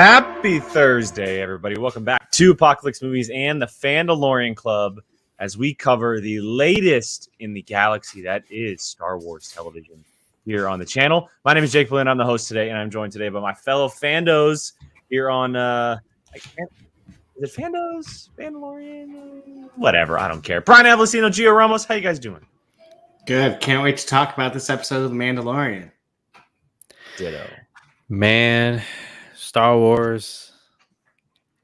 Happy Thursday, everybody. Welcome back to Apocalypse Movies and the Fandalorian Club as we cover the latest in the galaxy that is Star Wars television here on the channel. My name is Jake Flynn. I'm the host today, and I'm joined today by my fellow Fandos here on, is it Fandos? Fandalorian? Whatever. I don't care. Brian Avellino, Gio Ramos. How you guys doing? Good. Can't wait to talk about this episode of The Mandalorian. Ditto. Man, Star Wars,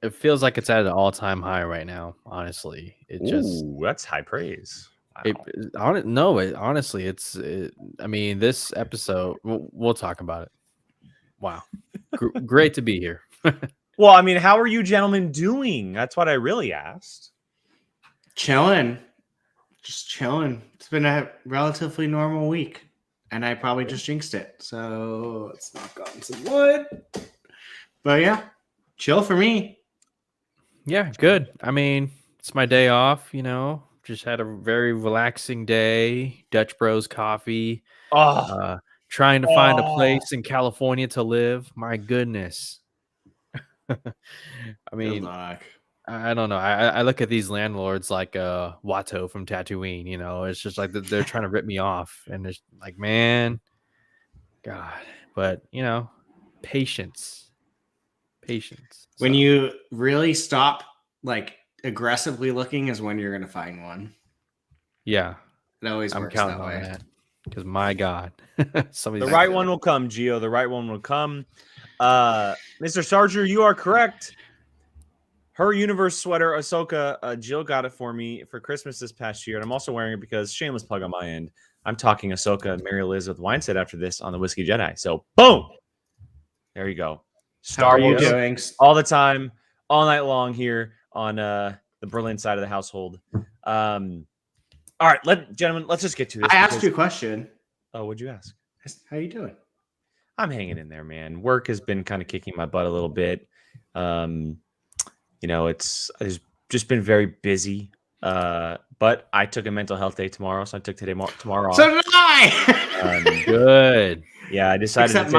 it feels like it's at an all-time high right now, honestly. Ooh, that's high praise. Wow. Honestly, I mean, this episode, we'll talk about it. Wow. Great to be here. Well, I mean, how are you gentlemen doing? That's what I really asked. Chilling. Just chilling. It's been a relatively normal week, and I probably just jinxed it. So let's knock on some wood. But yeah, chill for me. Yeah, good. I mean, it's my day off, just had a very relaxing day. Dutch Bros coffee. Trying to find a place in California to live. My goodness. I mean, Good luck. I don't know. I look at these landlords like Watto from Tatooine, it's just like they're trying to rip me off. And it's like, man, God. But, patience. When you really stop aggressively looking is when you're going to find one. Yeah. It always I'm works counting that on way. that. Because my God. The right one will come, Gio. The right one will come. Mr. Sarger, you are correct. Her universe sweater, Ahsoka, Jill got it for me for Christmas this past year. And I'm also wearing it because, shameless plug on my end, I'm talking Ahsoka and Mary Elizabeth Winstead after this on the Whiskey Jedi. So, boom! There you go. Star Wars doing? all the time, all night long here on the Berlin side of the household. All right, gentlemen, let's just get to this. I asked you a question. Oh, what'd you ask? How you doing? I'm hanging in there, man. Work has been kind of kicking my butt a little bit. It's just been very busy. But I took a mental health day tomorrow, so I took tomorrow off. So did I. Good. Yeah, I decided. Except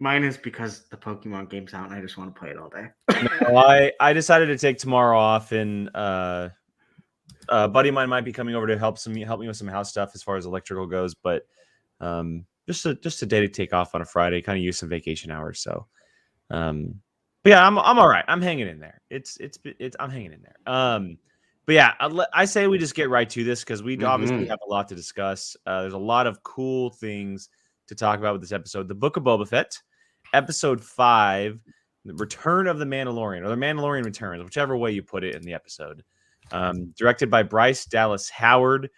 mine is because the Pokemon game's out, and I just want to play it all day. No, I decided to take tomorrow off, and a buddy of mine might be coming over to help me with some house stuff as far as electrical goes. But just a day to take off on a Friday, kind of use some vacation hours. So, but yeah, I'm all right. I'm hanging in there. I'm hanging in there. But yeah, I say we just get right to this because we obviously have a lot to discuss. There's a lot of cool things to talk about with this episode. The Book of Boba Fett, episode 5, The Return of the Mandalorian, or The Mandalorian Returns, whichever way you put it in the episode. Directed by Bryce Dallas Howard.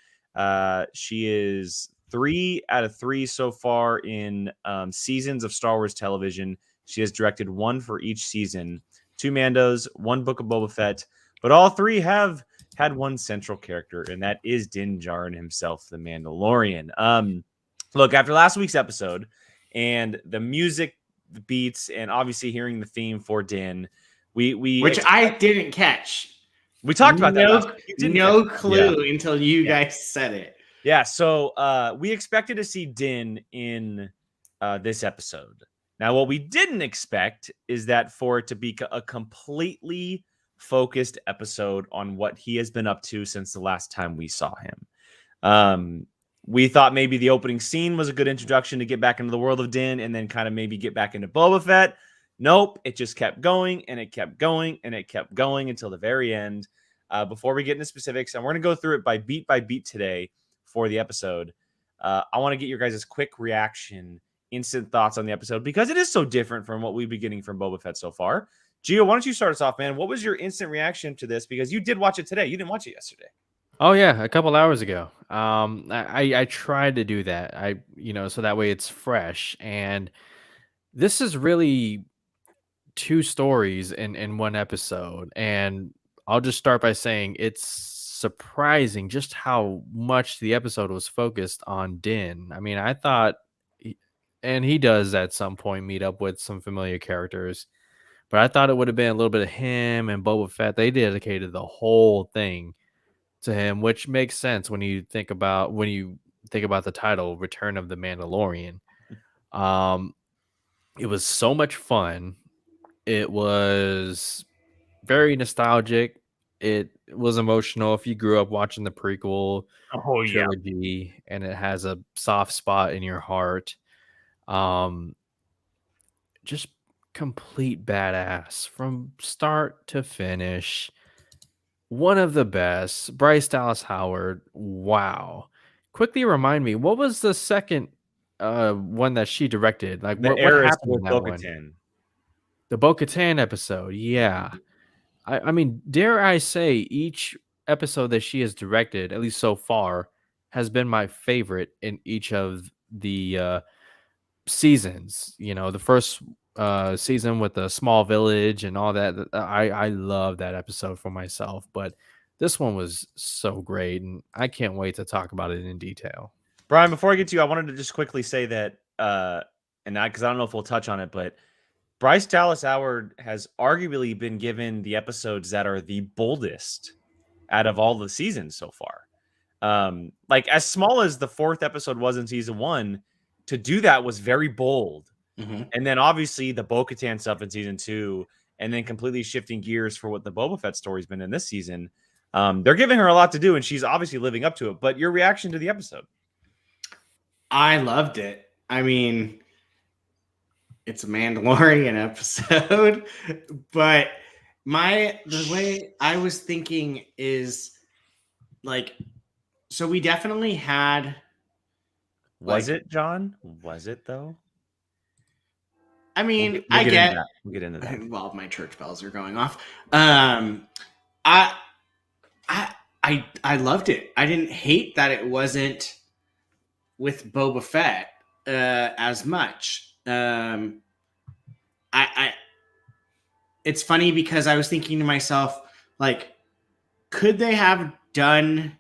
She is 3 out of 3 so far in seasons of Star Wars television. She has directed 1 for each season. 2 Mandos, 1 Book of Boba Fett. But all 3 have had one central character, and that is Din Djarin himself, the Mandalorian. Look, after last week's episode and the music, the beats, and obviously hearing the theme for Din, which I didn't catch. We talked about that. No clue until you guys said it. Yeah, so we expected to see Din in this episode. Now, what we didn't expect is that for it to be a completely focused episode on what he has been up to since the last time we saw him. We thought maybe the opening scene was a good introduction to get back into the world of Din and then kind of maybe get back into Boba Fett. Nope, it just kept going and it kept going and it kept going until the very end. Before we get into specifics, and we're going to go through it by beat today for the episode. I want to get your guys' quick reaction, instant thoughts on the episode because it is so different from what we've been getting from Boba Fett so far. Gio, why don't you start us off, man? What was your instant reaction to this? Because you did watch it today. You didn't watch it yesterday. Oh yeah, a couple hours ago. I tried to do that. So that way it's fresh. And this is really two stories in one episode. And I'll just start by saying it's surprising just how much the episode was focused on Din. I mean, I thought, and he does at some point meet up with some familiar characters, but I thought it would have been a little bit of him and Boba Fett. They dedicated the whole thing to him, which makes sense when you think about the title Return of the Mandalorian. It was so much fun. It was very nostalgic. It was emotional if you grew up watching the prequel trilogy, and it has a soft spot in your heart. Just complete badass from start to finish. One of the best. Bryce Dallas Howard. Wow. Quickly remind me, what was the second one that she directed? Like what happened in that one? The Bo-Katan episode. Yeah. I mean, dare I say each episode that she has directed, at least so far, has been my favorite in each of the seasons. The first season with the small village and all that. I love that episode for myself, but this one was so great, and I can't wait to talk about it in detail. Brian, before I get to you, I wanted to just quickly say that, because I don't know if we'll touch on it, but Bryce Dallas Howard has arguably been given the episodes that are the boldest out of all the seasons so far. Like as small as the 4th episode was in season 1, to do that was very bold. Mm-hmm. And then obviously the Bo-Katan stuff in season 2, and then completely shifting gears for what the Boba Fett story's been in this season. They're giving her a lot to do, and she's obviously living up to it. But your reaction to the episode? I loved it. I mean, it's a Mandalorian episode, but the way I was thinking is like, so we definitely had. Was it, John? Was it though? I mean, we'll get into that. Well, my church bells are going off. I loved it. I didn't hate that it wasn't with Boba Fett as much. It's funny because I was thinking to myself, like, could they have done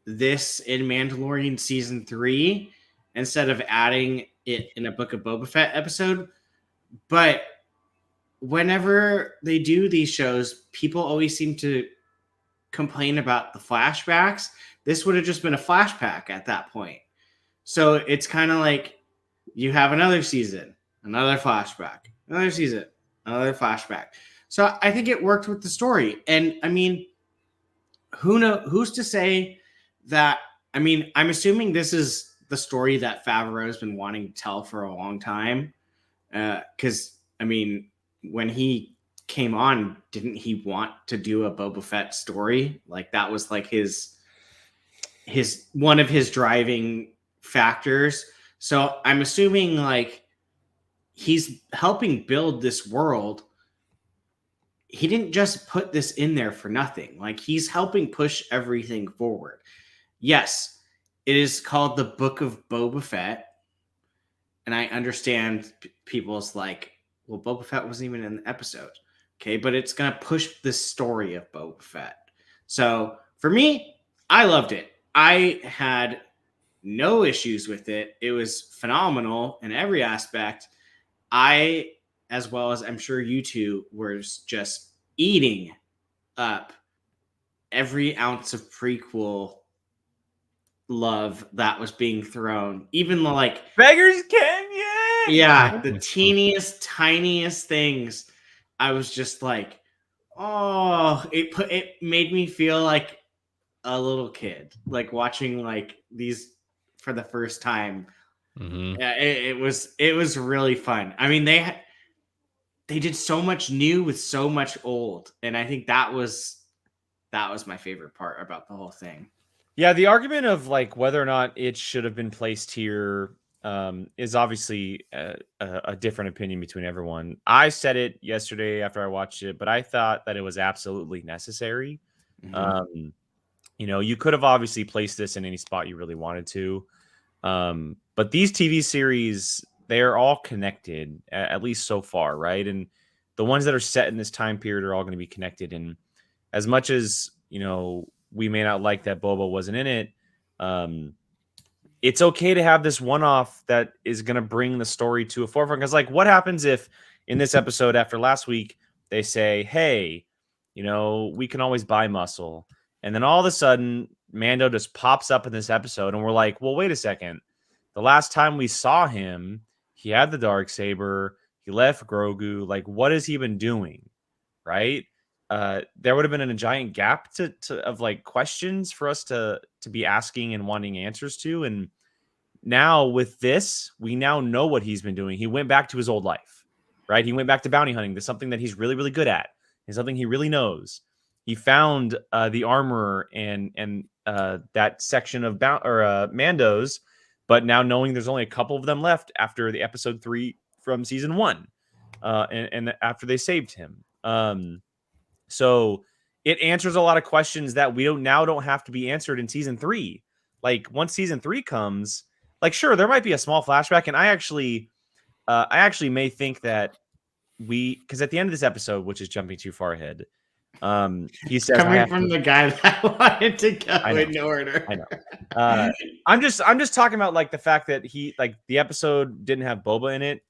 this in Mandalorian season 3 instead of adding it in a Book of Boba Fett episode? But whenever they do these shows, people always seem to complain about the flashbacks. This would have just been a flashback at that point. So it's kind of like you have another season, another flashback, another season, another flashback. So I think it worked with the story. And I mean, who's to say that? I mean, I'm assuming this is the story that Favreau's been wanting to tell for a long time. Because I mean, when he came on, didn't he want to do a Boba Fett story? Like that was like his one of his driving factors. So I'm assuming like he's helping build this world. He didn't just put this in there for nothing. Like he's helping push everything forward. Yes, it is called the Book of Boba Fett. And I understand people's like, well, Boba Fett wasn't even in the episode. Okay, but it's going to push the story of Boba Fett. So for me, I loved it. I had no issues with it. It was phenomenal in every aspect. I, as well as I'm sure you two, were just eating up every ounce of prequel love that was being thrown. Even the like Beggars Canyon. Yeah, the teeniest, tiniest things. I was just like, oh, it made me feel like a little kid, like watching like these for the first time. Mm-hmm. It was really fun. I mean, they did so much new with so much old, and I think that was my favorite part about the whole thing. Yeah, the argument of like whether or not it should have been placed here is obviously a different opinion between everyone. I said it yesterday after I watched it, but I thought that it was absolutely necessary. Mhm. You could have obviously placed this in any spot you really wanted to. But these TV series, they're all connected, at least so far, right? And the ones that are set in this time period are all going to be connected. And as much as, we may not like that Boba wasn't in it, um, it's okay to have this one-off that is going to bring the story to a forefront. Because, like, what happens if in this episode after last week they say, "Hey, we can always buy muscle," and then all of a sudden Mando just pops up in this episode, and we're like, "Well, wait a second. The last time we saw him, he had the dark saber. He left Grogu. Like, what has he been doing?" Right? There would have been a giant gap of like questions for us to be asking and wanting answers to. And now with this, we now know what he's been doing. He went back to his old life, right? He went back to bounty hunting. That's something that he's really, really good at. It's something he really knows. He found the armor and that section of Mandos, but now knowing there's only a couple of them left after the episode 3 from season 1, and after they saved him. So it answers a lot of questions that we don't have to be answered in season 3. Like once season 3 comes, like sure there might be a small flashback, and I actually may think that because at the end of this episode, which is jumping too far ahead, he says Coming from the guy that wanted to go in order. I know. I'm just talking about like the fact that the episode didn't have Boba in it.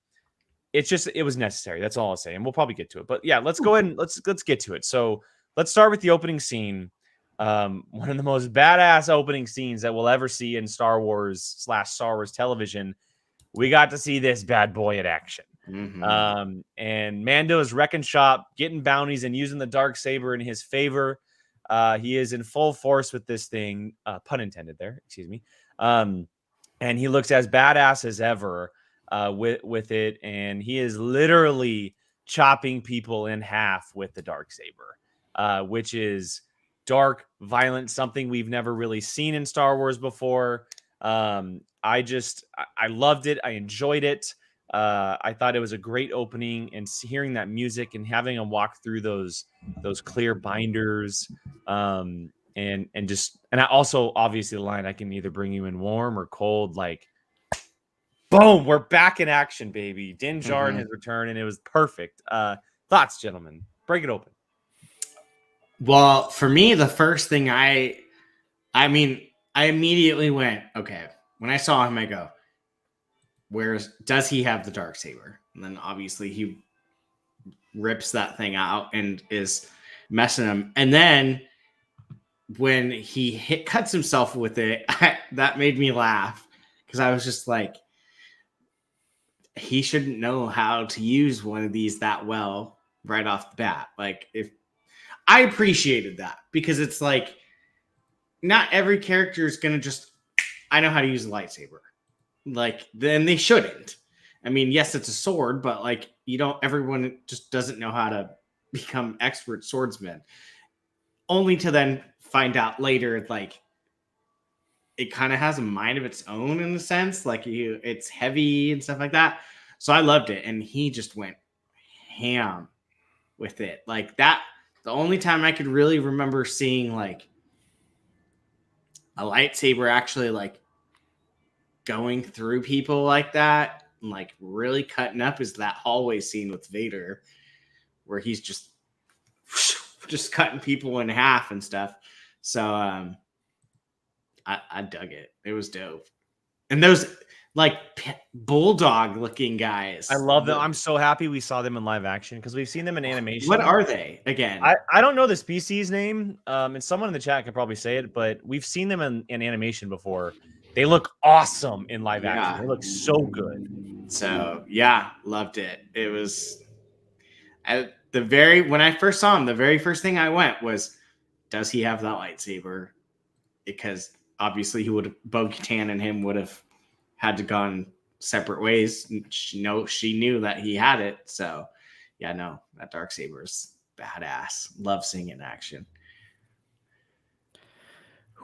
It was necessary. That's all I'll say. And we'll probably get to it. But yeah, let's go ahead and let's get to it. So let's start with the opening scene. One of the most badass opening scenes that we'll ever see in Star Wars/Star Wars television. We got to see this bad boy in action. Mm-hmm. And Mando is wrecking shop, getting bounties, and using the dark saber in his favor. He is in full force with this thing, pun intended there, excuse me. And he looks as badass as ever with it, and he is literally chopping people in half with the dark saber, which is dark, violent, something we've never really seen in Star Wars before. I loved it. I enjoyed it. I thought it was a great opening, and hearing that music and having him walk through those clear binders, and I also obviously the line, "I can either bring you in warm or cold," like boom, we're back in action, baby. Din Djarin has returned, and it was perfect. Thoughts, gentlemen? Break it open. Well, for me, the first thing I immediately went, okay. When I saw him, I go, does he have the dark saber? And then obviously he rips that thing out and is messing him. And then when he cuts himself with it, that made me laugh because I was just like, he shouldn't know how to use one of these that well right off the bat. Like, if I appreciated that, because it's like not every character is gonna just, I know how to use a lightsaber. Like, then they shouldn't. I mean, yes, it's a sword, but like everyone just doesn't know how to become expert swordsmen. Only to then find out later, like, it kind of has a mind of its own in a sense. Like, it's heavy and stuff like that. So I loved it. And he just went ham with it. Like that, the only time I could really remember seeing like a lightsaber actually like going through people like that and like really cutting up is that hallway scene with Vader, where he's just cutting people in half and stuff. So I dug it. It was dope. And those like bulldog looking guys, I love them. I'm so happy we saw them in live action because we've seen them in animation. What are they again? I don't know the species name, and someone in the chat can probably say it, but we've seen them in animation before. They look awesome in live action. They look so good. So yeah, loved it. It was when I first saw him, the very first thing I went was, does he have that lightsaber? Because obviously Bo-Katan and him would have had to gone separate ways. She knew that he had it. So yeah, no, that darksaber is badass. Love seeing it in action.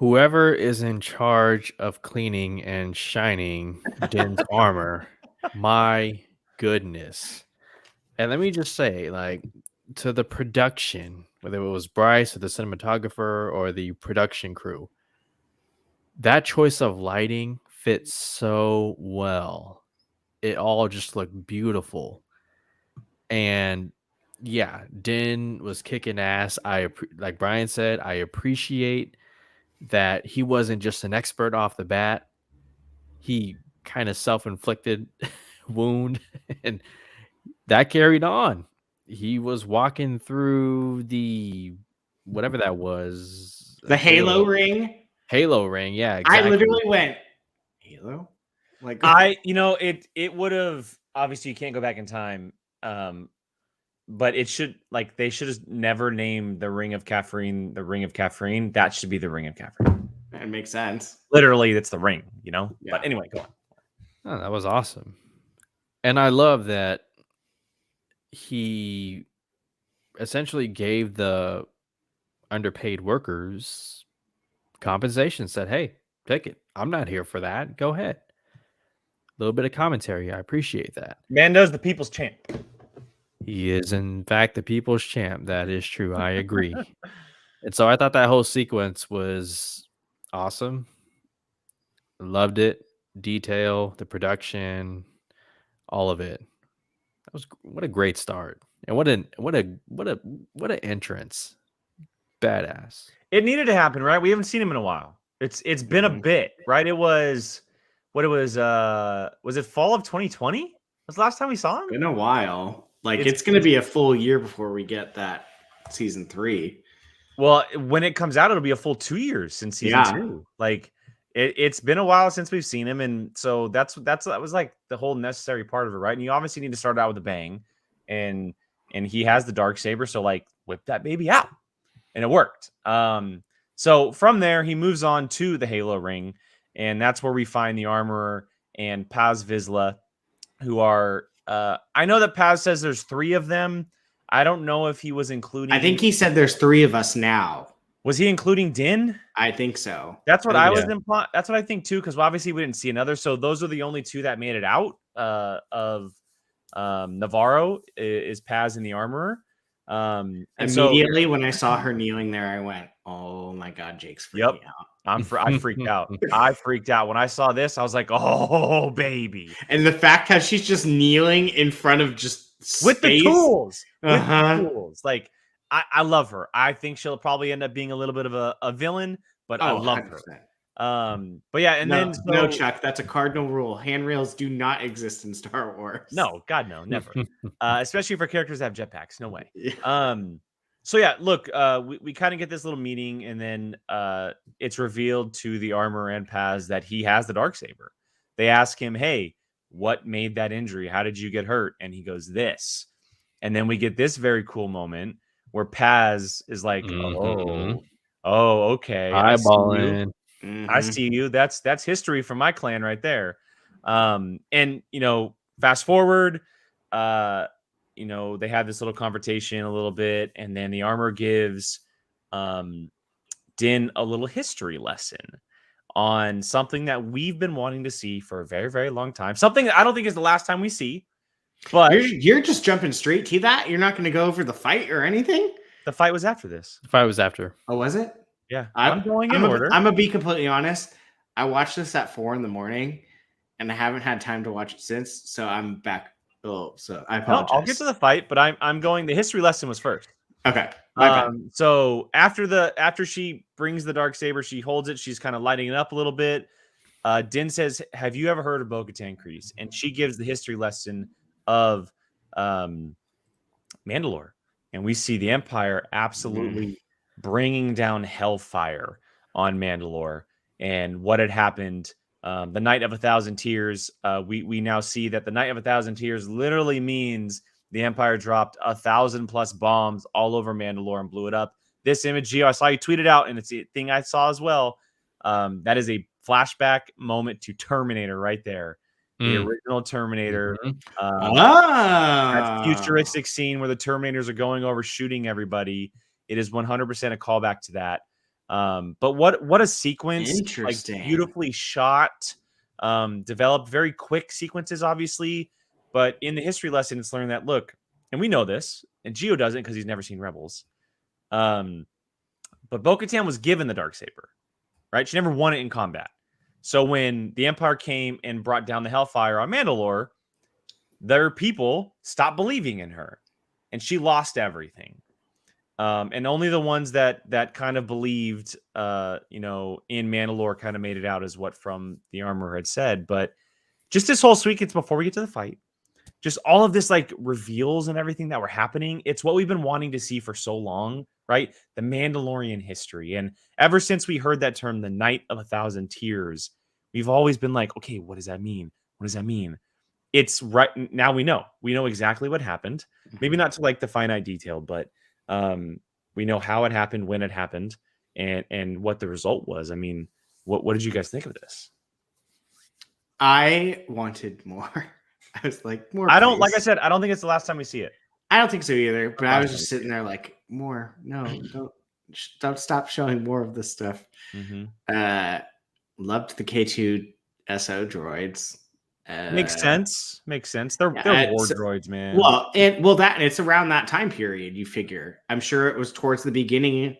whoever is in charge of cleaning and shining Din's armor, my goodness. And let me just say, like, to the production, whether it was Bryce or the cinematographer or the production crew, that choice of lighting fits so well. It all just looked beautiful. And yeah, Din was kicking ass. Like Brian said, I appreciate that he wasn't just an expert off the bat. He kind of self-inflicted wound, and that carried on. He was walking through the whatever that was, The Halo ring. Halo ring, yeah, exactly. I literally went Halo. Like it would have, obviously you can't go back in time. But it should, like, they should have never named the Ring of Caffeine the Ring of Caffeine. That should be the Ring of Caffeine. That makes sense. Literally, it's the ring, Yeah. But anyway, go on. Oh, that was awesome. And I love that he essentially gave the underpaid workers compensation, said, hey, take it. I'm not here for that. Go ahead. A little bit of commentary. I appreciate that. Mando's the people's champ. He is, in fact, the people's champ. That is true. I agree. And so I thought that whole sequence was awesome. Loved it. Detail, the production, all of it. That was what a great start. And what an entrance. Badass. It needed to happen, right? We haven't seen him in a while. It's been a bit, right? It was was it fall of 2020? Was the last time we saw him? In a while. Like it's going to be a full year before we get that season 3. Well, when it comes out, it'll be a full 2 years since season 2. Like it's been a while since we've seen him, and so that was like the whole necessary part of it, right? And you obviously need to start out with a bang, and he has the Darksaber, so like whip that baby out, and it worked. So from there, he moves on to the Halo ring, and that's where we find the Armorer and Paz Vizsla, who are. I know that Paz says there's 3 of them. I don't know if he was including. I think he said there's 3 of us now. Was he including Din? I think so. That's what I was implying. That's what I think too, because obviously we didn't see another. So those are the only 2 that made it out. Of Navarro is Paz and the Armorer. And immediately when I saw her kneeling there, I went, "Oh my God, Jake's freaking out." I freaked out. I freaked out when I saw this. I was like, "Oh, baby!" And the fact how she's just kneeling in front of just with space. The tools, with the tools. Like I love her. I think she'll probably end up being a little bit of a villain, but I love 100%. Her. But yeah, and then no, Chuck, that's a cardinal rule. Handrails do not exist in Star Wars. No, God, no, never. Especially for characters that have jetpacks. No way. Yeah. So yeah, look, we kind of get this little meeting, and then it's revealed to the Armorer and Paz that he has the Darksaber. They ask him, "Hey, what made that injury? How did you get hurt?" And he goes, "This." And then we get this very cool moment where Paz is like, "Oh, okay, eyeballing. I see you. That's history from my clan right there." And fast forward, they have this little conversation a little bit, and then the Armorer gives Din a little history lesson on something that we've been wanting to see for a very, very long time. Something that I don't think is the last time we see. But you're just jumping straight to that. You're not going to go over the fight or anything. The fight was after this. The fight was after. Oh, was it? Yeah, I'm going in order. I'm gonna be completely honest. I watched this at 4 a.m, and I haven't had time to watch it since. So I'm back. Oh, so I apologize. No, I'll get to the fight, but I'm going. The history lesson was first. Okay. So after she brings the Darksaber, she holds it. She's kind of lighting it up a little bit. Din says, "Have you ever heard of Bo-Katan Kryze?" And she gives the history lesson of Mandalore, and we see the Empire absolutely bringing down hellfire on Mandalore and what had happened. The Night of 1,000 Tears. We now see that the Night of 1,000 Tears literally means the Empire dropped 1,000+ bombs all over Mandalore and blew it up. This image, Gio, I saw you tweet it out, and it's a thing I saw as well. That is a flashback moment to Terminator right there. The original Terminator. That futuristic scene where the Terminators are going over shooting everybody. It is 100% a callback to that. But what a sequence! Like Interesting. beautifully shot, developed very quick sequences, obviously. But in the history lesson, it's learned that look, and we know this, and Gio doesn't because he's never seen Rebels. But Bo-Katan was given the Darksaber, right? She never won it in combat. So when the Empire came and brought down the Hellfire on Mandalore, their people stopped believing in her, and she lost everything. And only the ones that kind of believed, in Mandalore kind of made it out, is what From the Armor had said. But just this whole sequence before we get to the fight, just all of this like reveals and everything that were happening. It's what we've been wanting to see for so long, right? The Mandalorian history. And ever since we heard that term, the Night of 1,000 Tears, we've always been like, okay, what does that mean? What does that mean? It's right now we know exactly what happened. Maybe not to like the finite detail, but we know how it happened, when it happened, and what the result was. I mean, what did you guys think of this? I wanted more. I was like, more. I don't, like I said, I don't think it's the last time we see it. I don't think so either. But I was just sitting there like, more. No, don't stop showing more of this stuff. Mm-hmm. Loved the K2SO droids. Makes sense. They're war droids, man. Well, it's around that time period. You figure. I'm sure it was towards the beginning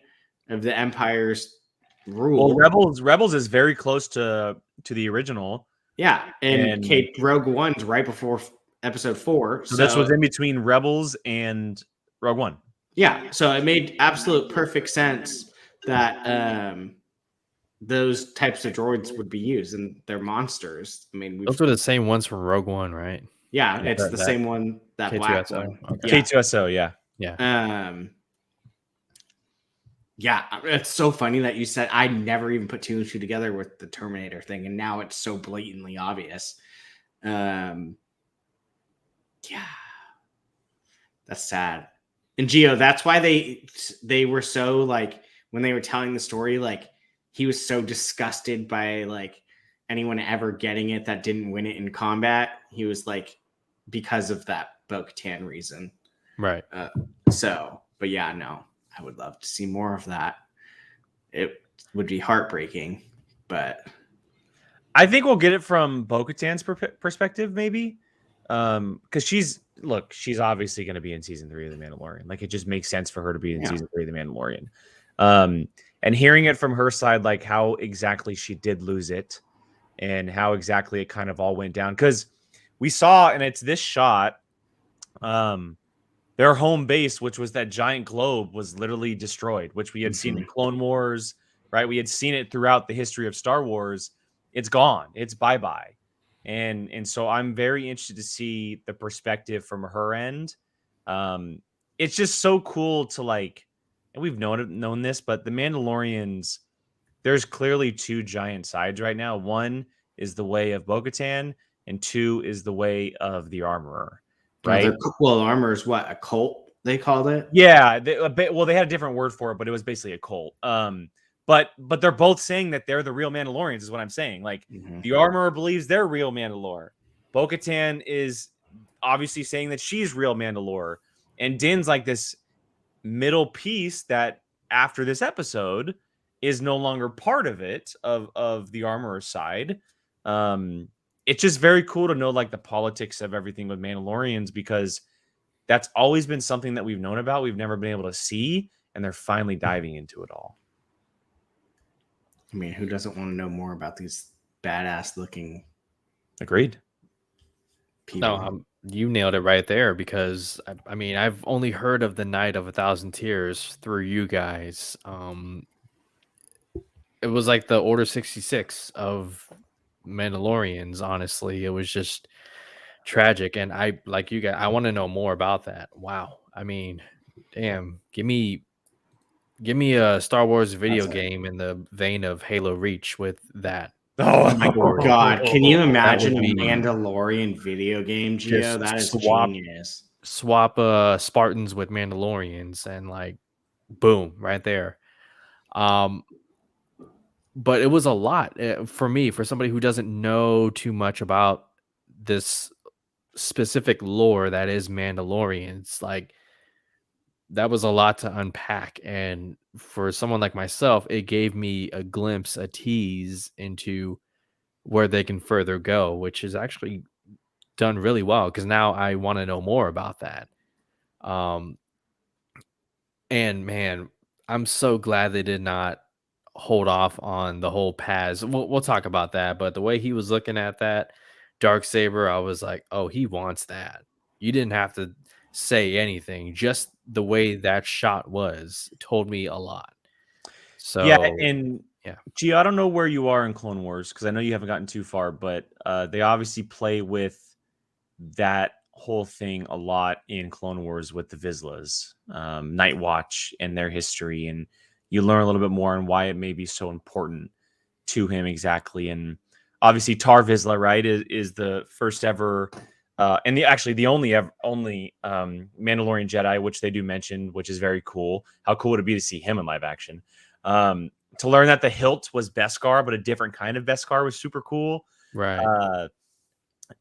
of the Empire's rule. Well, Rebels is very close to the original. Yeah, and Rogue One's right before Episode 4. So this was in between Rebels and Rogue One. Yeah, so it made absolute perfect sense that those types of droids would be used, and they're monsters. I mean, those are the same ones from Rogue One, right? Yeah, it's the same one, that K2SO. black one. Okay. K2SO, yeah. Yeah, it's so funny that you said I never even put two and two together with the Terminator thing, and now it's so blatantly obvious. Yeah, that's sad. And Gio, that's why they were so like, when they were telling the story, like he was so disgusted by like anyone ever getting it that didn't win it in combat. He was like, because of that Bo-Katan reason, right? But yeah, no. I would love to see more of that. It would be heartbreaking, but I think we'll get it from Bo-Katan's perspective, maybe, because she's obviously going to be in season 3 of The Mandalorian. Like, it just makes sense for her to be in season 3 of The Mandalorian. And hearing it from her side, like how exactly she did lose it, and how exactly it kind of all went down, because we saw, and it's this shot. Their home base, which was that giant globe, was literally destroyed, which we had seen in Clone Wars, right? We had seen it throughout the history of Star Wars. It's gone. It's bye-bye. And so I'm very interested to see the perspective from her end. It's just so cool to like, and we've known this, but the Mandalorians, there's clearly two giant sides right now. One is the way of Bo-Katan, and two is the way of the Armorer. Right. Armor is what, a cult they called it? Yeah. They had a different word for it, but it was basically a cult. But they're both saying that they're the real Mandalorians, is what I'm saying. Like, the Armorer believes they're real Mandalore. Bo-Katan is obviously saying that she's real Mandalore. And Din's like this middle piece that after this episode is no longer part of it, of the Armorer's side. It's just very cool to know like the politics of everything with Mandalorians, because that's always been something that we've known about. We've never been able to see, and they're finally diving into it all. I mean, who doesn't want to know more about these badass looking? Agreed. People? No, you nailed it right there, because I mean, I've only heard of the Night of 1,000 Tears through you guys. It was like the Order 66 of Mandalorians. Honestly, it was just tragic, and I like you guys. I want to know more about that. Wow, I mean, damn, give me a Star Wars video game in the vein of Halo Reach with that. Oh my god, can you imagine a Mandalorian video game, Gio? That is genius. Swap Spartans with Mandalorians, and like boom, right there. But it was a lot for me, for somebody who doesn't know too much about this specific lore that is Mandalorians. Like, that was a lot to unpack. And for someone like myself, it gave me a glimpse, a tease into where they can further go, which is actually done really well because now I want to know more about that. Um, and man, I'm so glad they did not hold off on the whole Paz. We'll talk about that, but the way he was looking at that dark saber, I was like, oh, he wants that. You didn't have to say anything; just the way that shot was told me a lot. Yeah, So and yeah, Gio, I don't know where you are in Clone Wars because I know you haven't gotten too far, but they obviously play with that whole thing a lot in Clone Wars with the Vizslas, Night Watch, and their history, and you learn a little bit more on why it may be so important to him exactly. And obviously, Tar Vizsla, right, is the first ever, and the only Mandalorian Jedi, which they do mention, which is very cool. How cool would it be to see him in live action? To learn that the hilt was Beskar, but a different kind of Beskar was super cool. right. Uh,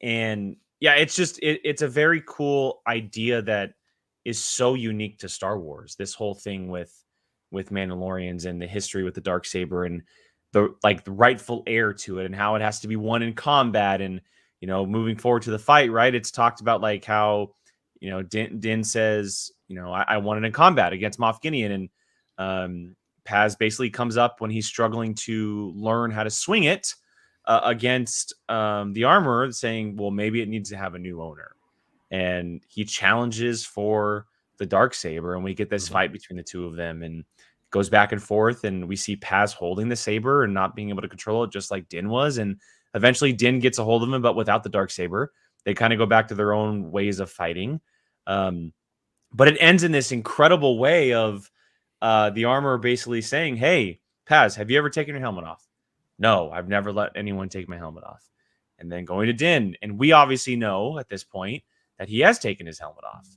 and yeah, it's a very cool idea that is so unique to Star Wars. This whole thing with Mandalorians and the history with the dark saber and the rightful heir to it and how it has to be won in combat and moving forward to the fight. Right? It's talked about like how Din says I won it in combat against Moff Gideon, and Paz basically comes up when he's struggling to learn how to swing it against the armorer, saying, well, maybe it needs to have a new owner. And he challenges for the Darksaber, and we get this fight between the two of them, and it goes back and forth, and we see Paz holding the saber and not being able to control it, just like Din was. And eventually Din gets a hold of him, but without the Darksaber. They kind of go back to their own ways of fighting. But it ends in this incredible way of the armorer basically saying, hey, Paz, have you ever taken your helmet off? No, I've never let anyone take my helmet off. And then going to Din. And we obviously know at this point that he has taken his helmet off.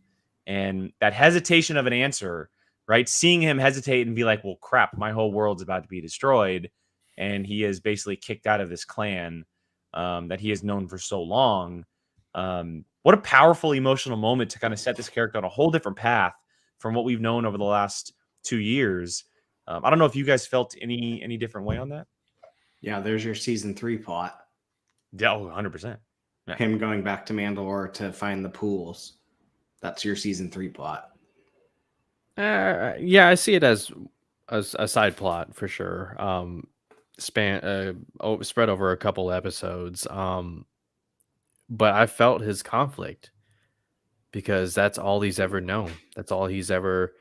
And that hesitation of an answer, right? Seeing him hesitate and be like, well, crap, my whole world's about to be destroyed. And he is basically kicked out of this clan that he has known for so long. What a powerful emotional moment to kind of set this character on a whole different path from what we've known over the last 2 years. I don't know if you guys felt any different way on that. Yeah, there's your season 3 plot. Yeah, 100%. Yeah. Him going back to Mandalore to find the pools. That's your season 3 plot. Yeah, I see it as a side plot for sure. Spread over a couple episodes. But I felt his conflict because that's all he's ever known. That's all he's ever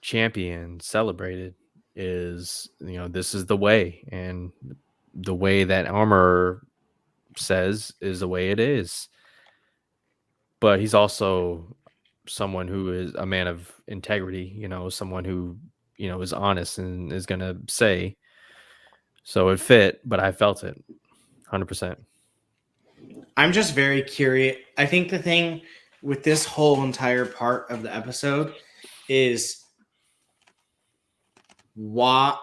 championed, celebrated is, this is the way, and the way that armor says is the way it is. But he's also someone who is a man of integrity, someone who, is honest and is going to say, so it fit, but I felt it 100%. I'm just very curious. I think the thing with this whole entire part of the episode is why,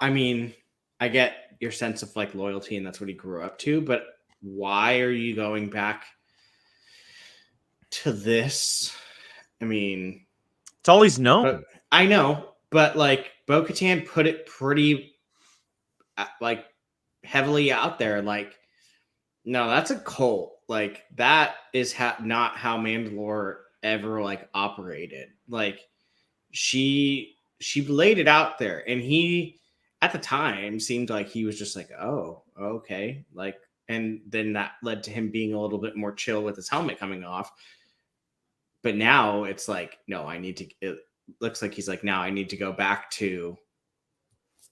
I get your sense of like loyalty and that's what he grew up to, but why are you going back to this? It's all he's known. I know, but like Bo-Katan put it pretty like heavily out there. Like, no, that's a cult. Like that is not how Mandalore ever like operated. Like she laid it out there, and he at the time seemed like he was just like, oh, okay, like, and then that led to him being a little bit more chill with his helmet coming off. But now it's like, no, it looks like he's like, now I need to go back to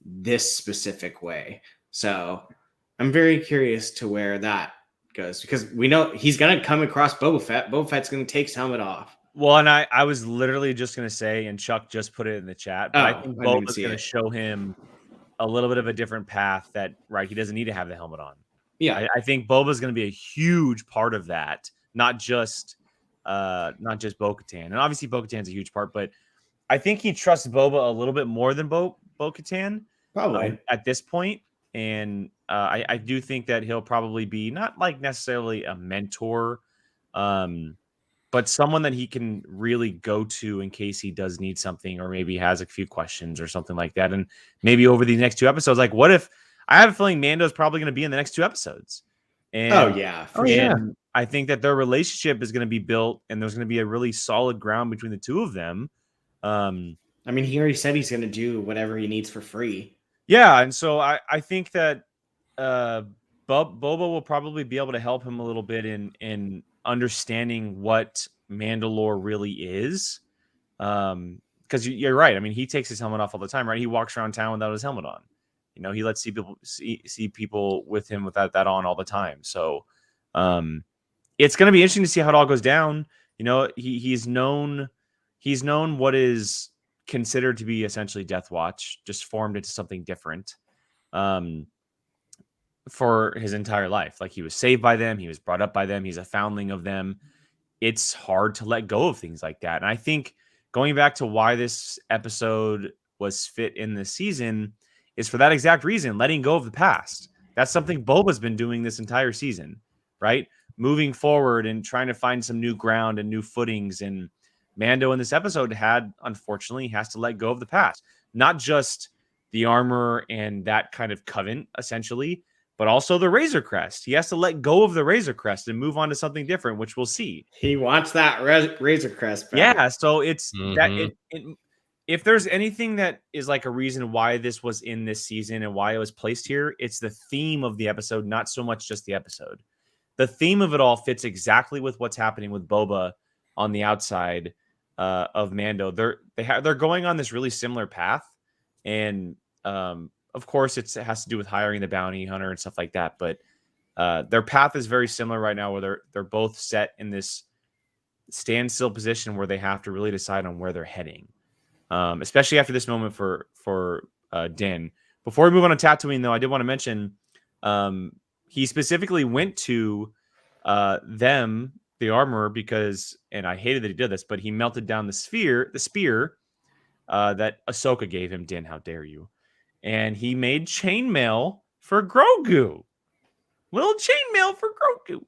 this specific way. So I'm very curious to where that goes, because we know he's going to come across Boba Fett. Boba Fett's going to take his helmet off. Well, and I was literally just going to say, and Chuck just put it in the chat, but I think Boba's going to show him a little bit of a different path that, right, he doesn't need to have the helmet on. Yeah. I think Boba's going to be a huge part of that, not just Bo-Katan. And obviously Bo-Katan's a huge part, but I think he trusts Boba a little bit more than Bo-Katan probably at this point. And I do think that he'll probably be not like necessarily a mentor, but someone that he can really go to in case he does need something, or maybe has a few questions or something like that. And maybe over the next 2 episodes, like what if I have a feeling Mando's probably going to be in the next 2 episodes. And I think that their relationship is going to be built, and there's going to be a really solid ground between the two of them. I mean, he already said he's going to do whatever he needs for free. Yeah, and so I think that Boba will probably be able to help him a little bit in understanding what Mandalore really is. Because you're right. I mean, he takes his helmet off all the time, right? He walks around town without his helmet on. You know, he lets see people with him without that on all the time. So it's going to be interesting to see how it all goes down. You know, he's known what is considered to be essentially Death Watch, just formed into something different for his entire life. Like, he was saved by them. He was brought up by them. He's a foundling of them. It's hard to let go of things like that. And I think going back to why this episode was fit in this season is for that exact reason, letting go of the past. That's something Boba's been doing this entire season, right? Moving forward and trying to find some new ground and new footings. And Mando in this episode unfortunately has to let go of the past. Not just the armor and that kind of covenant, essentially, but also the Razor Crest. He has to let go of the Razor Crest and move on to something different, which we'll see. He wants that Razor Crest back. Yeah, so it's that if there's anything that is like a reason why this was in this season and why it was placed here, it's the theme of the episode, not so much just the episode. The theme of it all fits exactly with what's happening with Boba on the outside of Mando. They're going on this really similar path, and of course it has to do with hiring the bounty hunter and stuff like that. But their path is very similar right now, where they're both set in this standstill position where they have to really decide on where they're heading. Especially after this moment for Din. Before we move on to Tatooine, though, I did want to mention he specifically went to them, the armor, because, and I hated that he did this, but he melted down the spear that Ahsoka gave him. Din, how dare you? And he made chainmail for Grogu. Little chainmail for Grogu.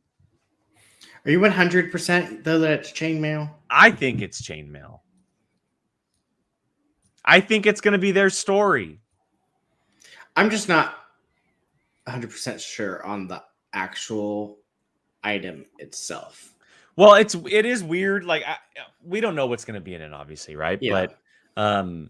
Are you 100% though that it's chainmail? I think it's chainmail. I think it's going to be their story. I'm just not 100% sure on the actual item itself. Well, it is weird. Like, we don't know what's going to be in it, obviously, right? Yeah. But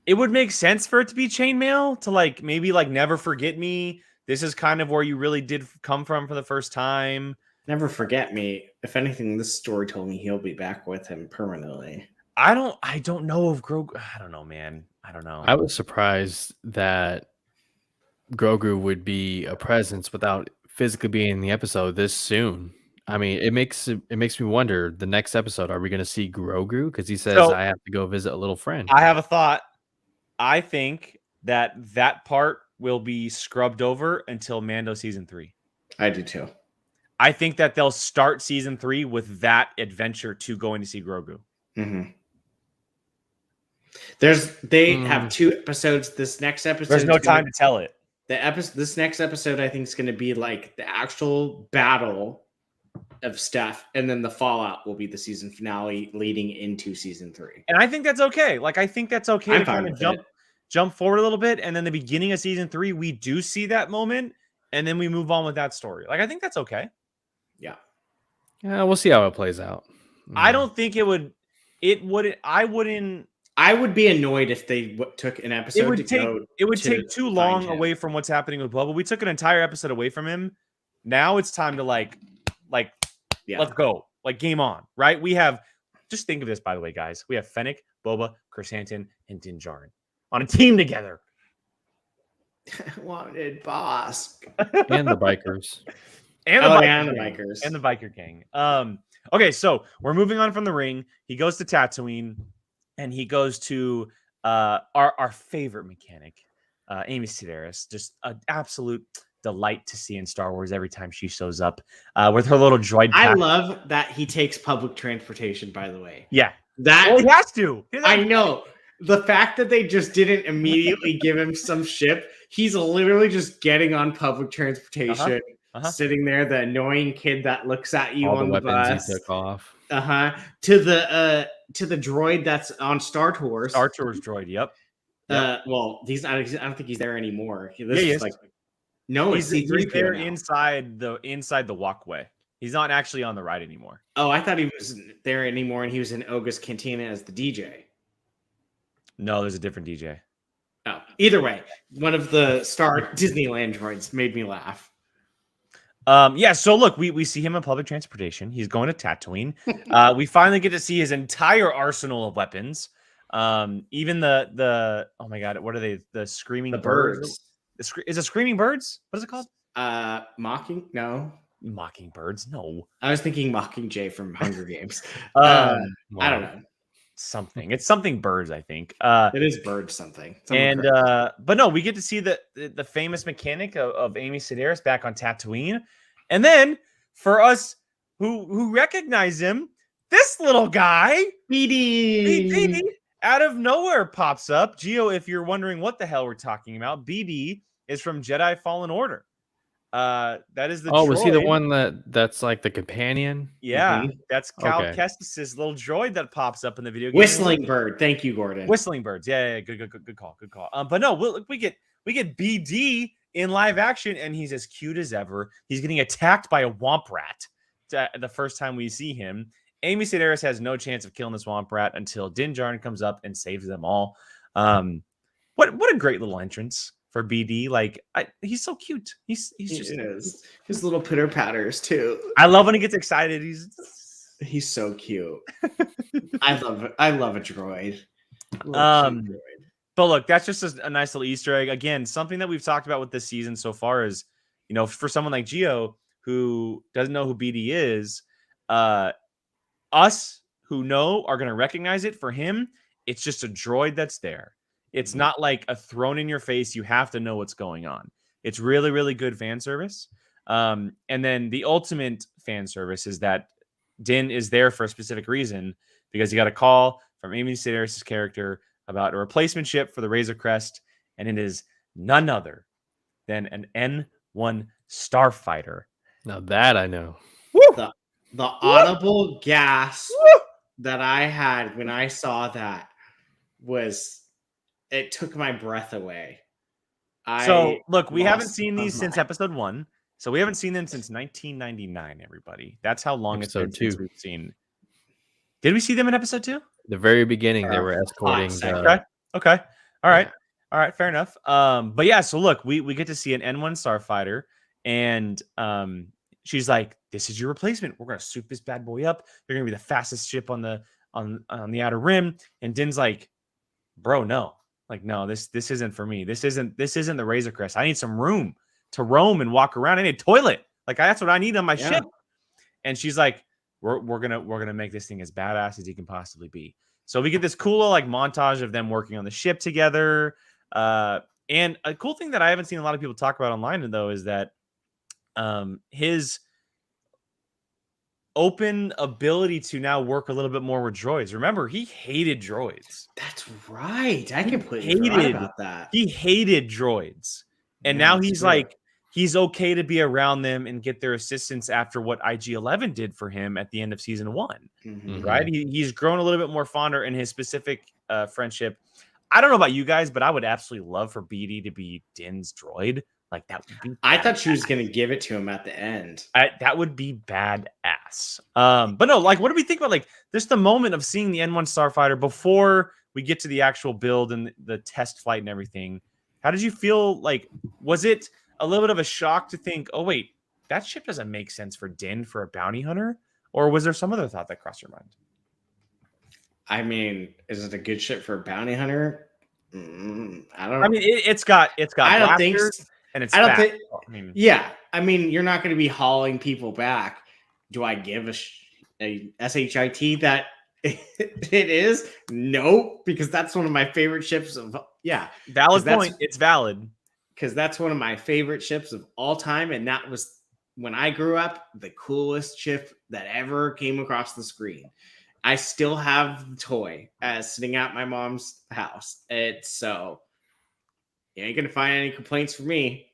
it would make sense for it to be chainmail, to like maybe like Never Forget Me. This is kind of where you really did come from for the first time. Never Forget Me. If anything, this story told me he'll be back with him permanently. I don't know if Grogu. I don't know, man. I don't know. I was surprised that Grogu would be a presence without physically being in the episode this soon. I mean, it makes me wonder, the next episode, are we going to see Grogu? Because he says, I have to go visit a little friend. I have a thought. I think that part will be scrubbed over until Mando season 3. I do too. I think that they'll start season 3 with that adventure to going to see Grogu. Mm-hmm. They have 2 episodes. This next episode, there's no time to tell it. This next episode, I think, is going to be like the actual battle of stuff, and then the fallout will be the season finale leading into season 3. And I think that's okay. Like, I think that's okay to kind of jump forward a little bit, and then the beginning of season 3, we do see that moment, and then we move on with that story. Like, I think that's okay. Yeah. Yeah, we'll see how it plays out. I don't think it would. I would be annoyed if they took an episode. It would take too long away from what's happening with Boba. We took an entire episode away from him. Now it's time to let's go. Like, game on, right? We have, just think of this, by the way, guys. We have Fennec, Boba, Chrysanthemum, and Din Djarin on a team together. Wanted boss. And the bikers. And the bikers. And the biker gang. Okay, so we're moving on from the ring. He goes to Tatooine, and he goes to our favorite mechanic, Amy Sedaris. Just an absolute delight to see in Star Wars every time she shows up with her little droid pack. I love that he takes public transportation, by the way. Yeah. He has to. I know. The fact that they just didn't immediately give him some ship, he's literally just getting on public transportation. sitting there, the annoying kid that looks at you All on the the weapons bus. he took off. To the droid that's on Star Tours. Star Tours droid. Yep. Well, he's not. I don't think he's there anymore. This he is is. like no, it's C3PO he's there now. inside the walkway. He's not actually on the ride anymore. Oh, I thought he wasn't there anymore, and he was in Oga's Cantina as the DJ. No, there's a different DJ. Oh, either way, one of the Star Disneyland droids made me laugh. Yeah, so look, we see him in public transportation. He's going to Tatooine. We finally get to see his entire arsenal of weapons. Even the oh my god, what are they? The screaming birds. Is it screaming birds? What is it called? Mockingbirds. No. I was thinking Mockingjay from Hunger Games. I don't know. Something. It's something birds, I think. It is birds something. But no, we get to see the famous mechanic of Amy Sedaris back on Tatooine. And then for us who recognize him, this little guy, BD, out of nowhere pops up. Gio, if you're wondering what the hell we're talking about, BD is from Jedi Fallen Order. That is the was he the one that's like the companion? Yeah, that's Cal Kestis' little droid that pops up in the video game. Whistling bird. Thank you, Gordon. Whistling birds. Yeah, good call. But no, we get BD in live action, and he's as cute as ever. He's getting attacked by a womp rat the first time we see him. Amy Sedaris has no chance of killing this womp rat until Din Djarin comes up and saves them all. What a great little entrance for BD. Like, he's so cute. He's his little pitter patters too. I love when he gets excited. He's so cute. I love a droid. But look, that's just a nice little Easter egg. Again, something that we've talked about with this season so far is, for someone like Gio who doesn't know who BD is, us who know are going to recognize it. For him, it's just a droid that's there. It's not like a thrown in your face. You have to know what's going on. It's really, really good fan service. And then the ultimate fan service is that Din is there for a specific reason, because he got a call from Amy Sedaris' character about a replacement ship for the Razor Crest, and it is none other than an N1 starfighter. Now that I know. The audible gasp that I had when I saw that it took my breath away. So look, we haven't seen these since episode 1. So we haven't seen them since 1999, everybody. That's how long it's been since we've seen. Did we see them in episode 2? The very beginning, they were escorting. Okay. All right. Fair enough. But yeah, so look, we get to see an N1 starfighter, and she's like, "This is your replacement. We're gonna soup this bad boy up. You're gonna be the fastest ship on the outer rim." And Din's like, "Bro, no. Like, no, this isn't for me. This isn't the Razor Crest. I need some room to roam and walk around. I need a toilet. Like, that's what I need on my ship." And she's like, we're gonna make this thing as badass as you can possibly be. So we get this cool like montage of them working on the ship together. And a cool thing that I haven't seen a lot of people talk about online, though, is that his open ability to now work a little bit more with droids. Remember, he hated droids. That's right. I completely forgot about that. He hated droids. And now he's like, he's okay to be around them and get their assistance after what IG-11 did for him at the end of season 1, right? He's grown a little bit more fonder in his specific friendship. I don't know about you guys, but I would absolutely love for BD to be Din's droid. Like, that would be I thought she was going to give it to him at the end. That would be badass. But no, like, what do we think about, like, just the moment of seeing the N1 starfighter before we get to the actual build and the test flight and everything? How did you feel? Like, was it a little bit of a shock to think, oh, wait, that ship doesn't make sense for Din for a bounty hunter? Or was there some other thought that crossed your mind? I mean, is it a good ship for a bounty hunter? I don't know. I mean, it's got I don't think so. And it's I don't fast. think. I mean, you're not going to be hauling people back. Do I give a SHIT that it is? No, because that's one of my favorite ships of valid point. It's valid because that's one of my favorite ships of all time, and that was when I grew up the coolest ship that ever came across the screen. I still have the toy sitting at my mom's house. It's so. You ain't gonna find any complaints from me.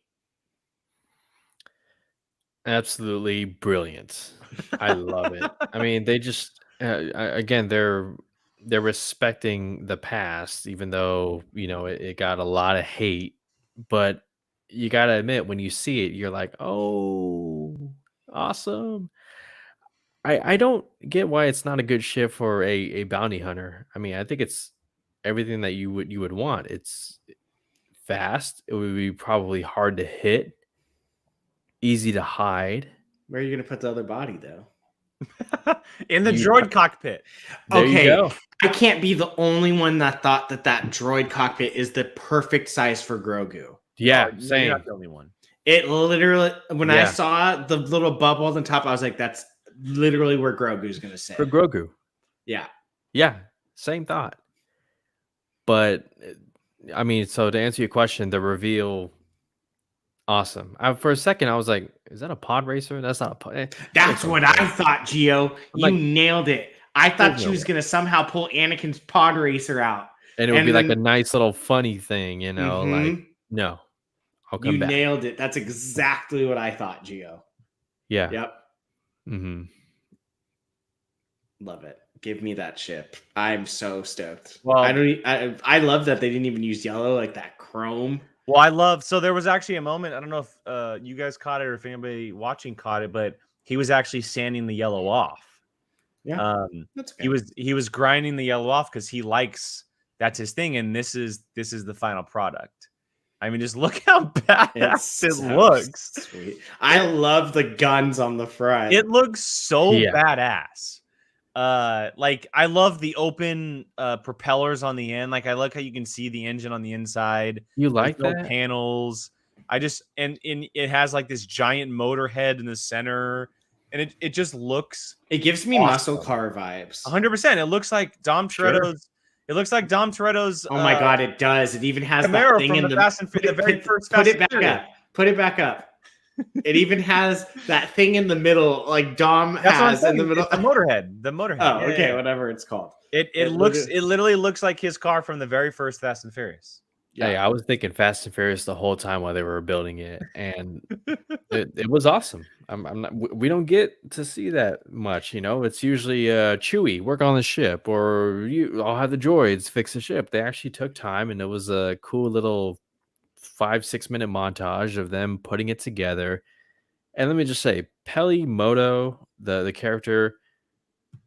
Absolutely brilliant. I love it. I mean, they just again they're respecting the past, even though it got a lot of hate. But you got to admit, when you see it, you're like, oh, awesome. I don't get why it's not a good ship for a bounty hunter. I mean, I think it's everything that you would want. It's fast. It would be probably hard to hit, easy to hide. Where are you gonna put the other body though? In the droid cockpit. There you go. I can't be the only one that thought that droid cockpit is the perfect size for Grogu. Yeah, You're same. not the only one. It literally, when I Yeah. saw the little bubble on the top, I was like, that's literally where Grogu's gonna sit. For Grogu. Yeah. Yeah, same thought. But I mean, so to answer your question, the reveal, awesome. For a second, I was like, "Is that a pod racer?" That's not a pod. That's what I thought, Gio. You like, nailed it. I thought there's she no was way. gonna somehow pull Anakin's pod racer out. And it would be like a then- nice little funny thing, like, Mhm. no, I'll You come back. nailed it. That's exactly what I thought, Gio. Yeah. Yep. hmm Love it. Give me that ship. I'm so stoked. Well- I love that they didn't even use yellow, like that chrome. Well, so there was actually a moment, I don't know if you guys caught it or if anybody watching caught it, but he was actually sanding the yellow off. Yeah. That's okay. He was grinding the yellow off because that's his thing, and this is the final product. I mean, just look how badass it so looks. Sweet. I love the guns on the front. It looks so Yeah. badass. Like I love the open propellers on the end. Like I like how you can see the engine on the inside. You like There's no that? panels. I just and it has like this giant motor head in the center, and it just looks It gives me awesome. muscle car vibes. 100%. It looks like Dom Toretto's. It looks like Dom Toretto's. Oh my god, it does. It even has Camaro that thing from in the the Fast and the very first Put Fast it and back Furious. up. Put it back up. It even has that thing in the middle, like Dom That's what I'm has in the saying. middle. It's the motorhead. The motorhead. Oh, Yeah, okay, yeah. whatever it's called. It literally looks like his car from the very first Fast and Furious. Hey, I was thinking Fast and Furious the whole time while they were building it, and it was awesome. I'm not. We don't get to see that much, It's usually Chewie work on the ship, or I'll have the droids fix the ship. They actually took time, and it was a cool little 5-6 minute montage of them putting it together. And let me just say, Peli Moto, the character,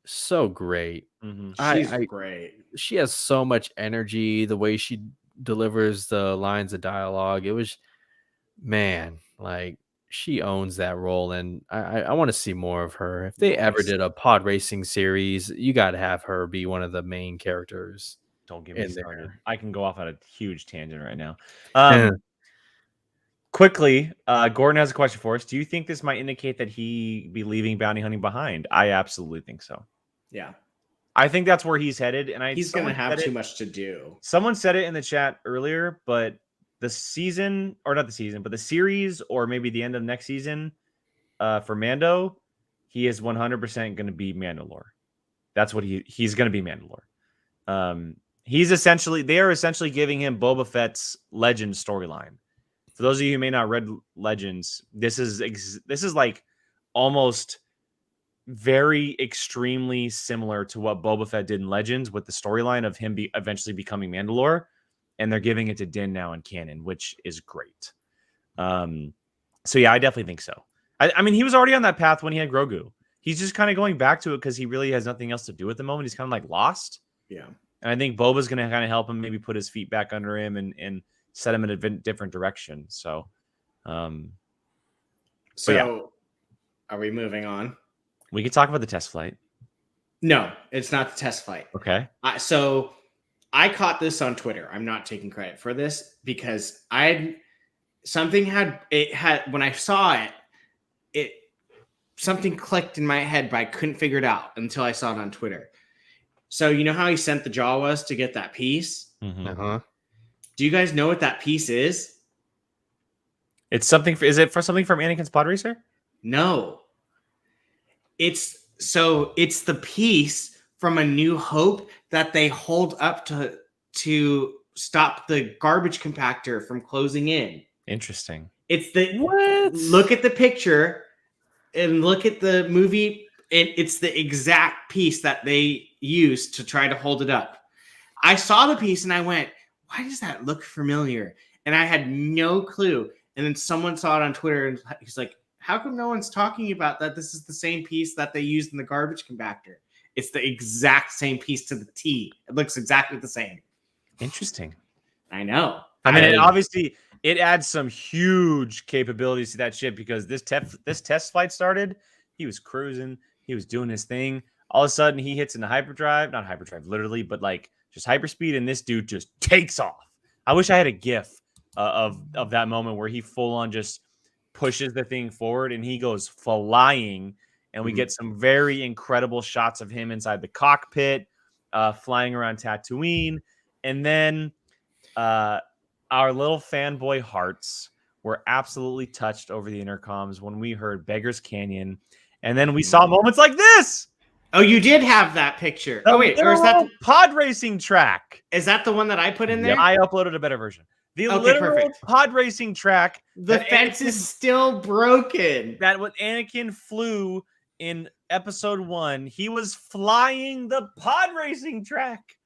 so great. She's great. She has so much energy. The way she delivers the lines of dialogue, it was, man, like she owns that role, and I want to see more of her. If they ever did a pod racing series, you got to have her be one of the main characters. Don't get me started. there. I can go off on a huge tangent right now. Yeah. Quickly, Gordon has a question for us. Do you think this might indicate that he be leaving bounty hunting behind? I absolutely think so. Yeah. I think that's where he's headed, and He's going to have too much to do. Someone said it in the chat earlier, but the season, or not the season, but the series, or maybe the end of next season, for Mando, he is 100% going to be Mandalore. That's what he's going to be Mandalore. They are essentially giving him Boba Fett's Legends storyline. For those of you who may not read Legends, this is like almost very extremely similar to what Boba Fett did in Legends with the storyline of him eventually becoming Mandalore, and they're giving it to Din now in canon, which is great. So yeah, I definitely think so. I mean, he was already on that path when he had Grogu. He's just kind of going back to it because he really has nothing else to do at the moment. He's kind of like lost. Yeah. And I think Boba's going to kind of help him, maybe put his feet back under him and set him in a different direction. So, yeah. Are we moving on? We could talk about the test flight. No, it's not the test flight. Okay. So I caught this on Twitter. I'm not taking credit for this because when I saw it, something clicked in my head, but I couldn't figure it out until I saw it on Twitter. So you know how he sent the Jawas to get that piece? Uh-huh. Do you guys know what that piece is? It's something. Is it for something from Anakin's pod racer? No. It's the piece from A New Hope that they hold up to stop the garbage compactor from closing in. Interesting. It's the What? Look at the picture. and look at the movie. It's the exact piece that they used to try to hold it up. I saw the piece and I went, why does that look familiar? And I had no clue. And then someone saw it on Twitter and he's like, how come no one's talking about that? This is the same piece that they used in the garbage compactor. It's the exact same piece to the T. It looks exactly the same. Interesting. I know. I mean, obviously, it adds some huge capabilities to that ship because this test flight started. He was cruising. He was doing his thing. All of a sudden, he hits into hyperdrive. Not hyperdrive, literally, but like just hyperspeed, and this dude just takes off. I wish I had a GIF of that moment where he full on just pushes the thing forward and he goes flying, and we get some very incredible shots of him inside the cockpit, flying around Tatooine, and then our little fanboy hearts were absolutely touched over the intercoms when we heard Beggar's Canyon, and then we saw moments like this. Oh, you did have that picture. Oh, wait. Or is that pod racing track? Is that the one that I put in there? I uploaded a better version. The literal pod racing track. The fence is still broken. That what Anakin flew in episode 1, he was flying the pod racing track.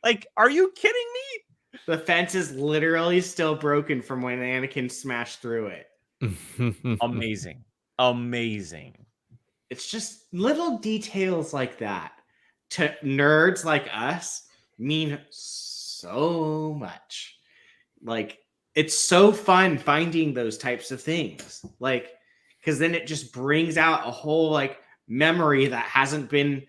Like, are you kidding me? The fence is literally still broken from when Anakin smashed through it. Amazing. Amazing. It's just little details like that to nerds like us mean so much. Like, it's so fun finding those types of things. Like, because then it just brings out a whole like memory that hasn't been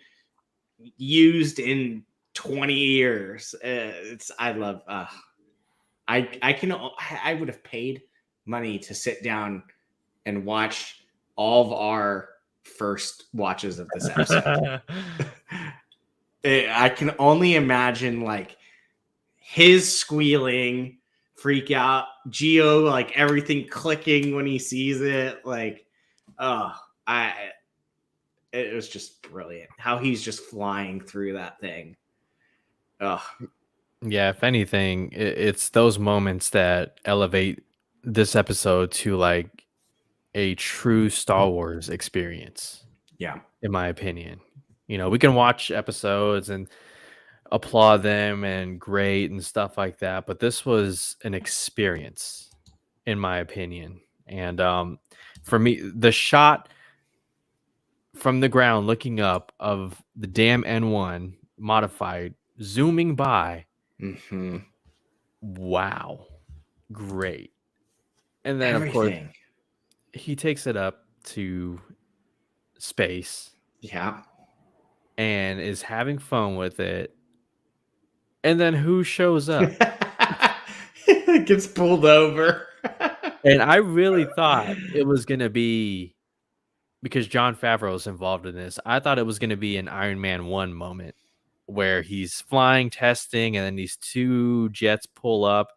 used in 20 years. I would have paid money to sit down and watch all of our first watches of this episode. I can only imagine like his squealing, freak out, Geo, like everything clicking when he sees it. Like, it was just brilliant how he's just flying through that thing. Yeah, if anything, it's those moments that elevate this episode to like a true Star Wars experience. Yeah, in my opinion. You know, we can watch episodes and applaud them and great and stuff like that, but this was an experience, in my opinion. And for me, the shot from the ground looking up of the damn N1 modified zooming by, wow, great. And then of course he takes it up to space, and is having fun with it. And then who shows up? It gets pulled over. And I really thought it was gonna be, because Jon Favreau is involved in this, I thought it was gonna be an Iron Man 1 moment where he's flying, testing, and then these two jets pull up,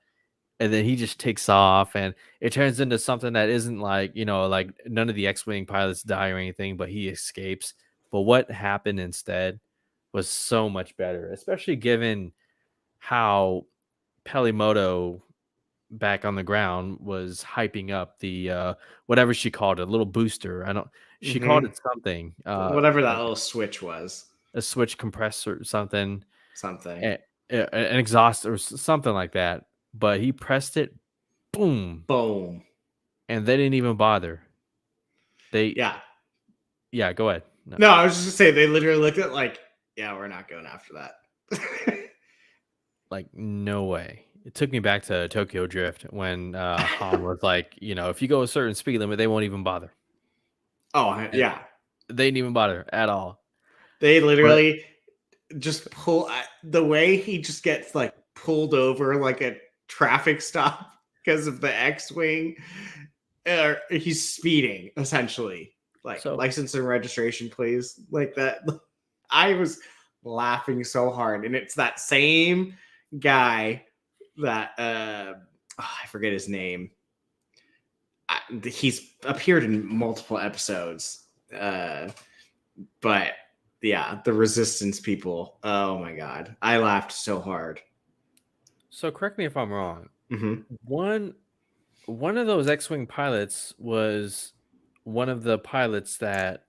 and then he just takes off, and it turns into something that isn't like, you know, like none of the X-Wing pilots die or anything, but he escapes. But what happened instead was so much better, especially given how Pelimoto back on the ground was hyping up the whatever she called it, a little booster. She called it something. Whatever that little switch was. A switch compressor, something. An exhaust or something like that. But he pressed it, boom, and they didn't even bother. Yeah, go ahead. No, I was just gonna say they literally looked at like, yeah, we're not going after that. Like, no way. It took me back to Tokyo Drift when Han was like, you know, if you go a certain speed limit, they won't even bother. Oh, yeah, they didn't even bother at all. They literally just pull the way he just gets like pulled over like a traffic stop because of the X-Wing. He's speeding essentially, like license and registration, please, like that. I was laughing so hard, and it's that same guy that I forget his name. He's appeared in multiple episodes, but yeah, the Resistance people. Oh my god, I laughed so hard. So correct me if I'm wrong. One of those X-Wing pilots was one of the pilots that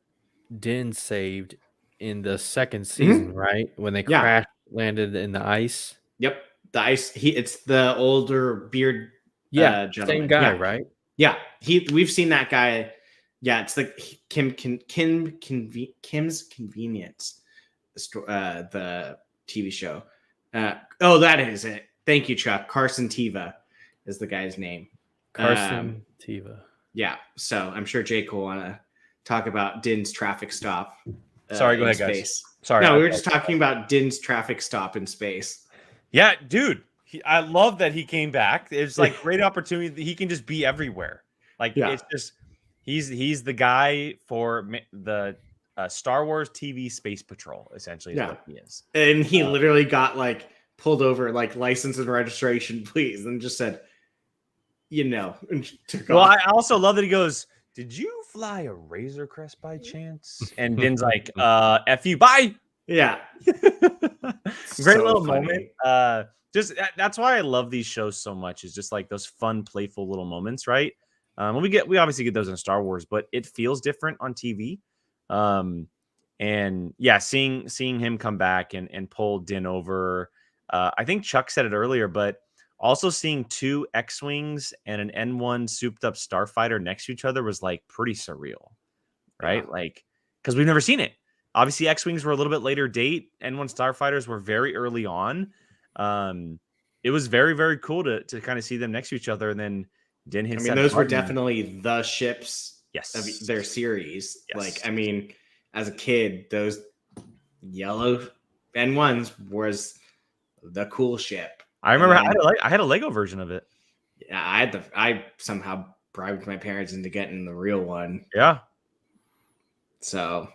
Din saved in the second season, right? When they crash landed in the ice. Yep. The ice. It's the older beard. Yeah, gentleman. same guy, right? Yeah. We've seen that guy. Yeah, it's the Kim's Convenience, the TV show. That is it. Thank you, Chuck. Carson Teva is the guy's name. Carson Teva. Yeah. So I'm sure Jake will want to talk about Din's traffic stop. Sorry, go ahead, space. Guys. Sorry. No, we were just talking about Din's traffic stop in space. Yeah, dude. I love that he came back. It's like great opportunity that he can just be everywhere. Like it's just he's the guy for the Star Wars TV Space Patrol. Essentially, is what he is. And he literally got like pulled over, like license and registration, please, and just said, and took off. I also love that he goes, "Did you fly a Razor Crest by chance?" And Din's like, "F you, bye." Yeah. Great little moment. Just that's why I love these shows so much. Is just like those fun, playful little moments, right? We obviously get those in Star Wars, but it feels different on TV. And yeah, seeing him come back and pull Din over. I think Chuck said it earlier, but also seeing 2 X-Wings and an N1 souped up starfighter next to each other was like pretty surreal, right? Yeah. Like, because we've never seen it. Obviously, X-Wings were a little bit later date. N1 starfighters were very early on. It was very, very cool to kind of see them next to each other. And then Din hits. Those were definitely the ships of their series. Yes. Like, as a kid, those yellow N1s was the cool ship. I remember I had a Lego version of it. Yeah, I somehow bribed my parents into getting the real one. Yeah. So,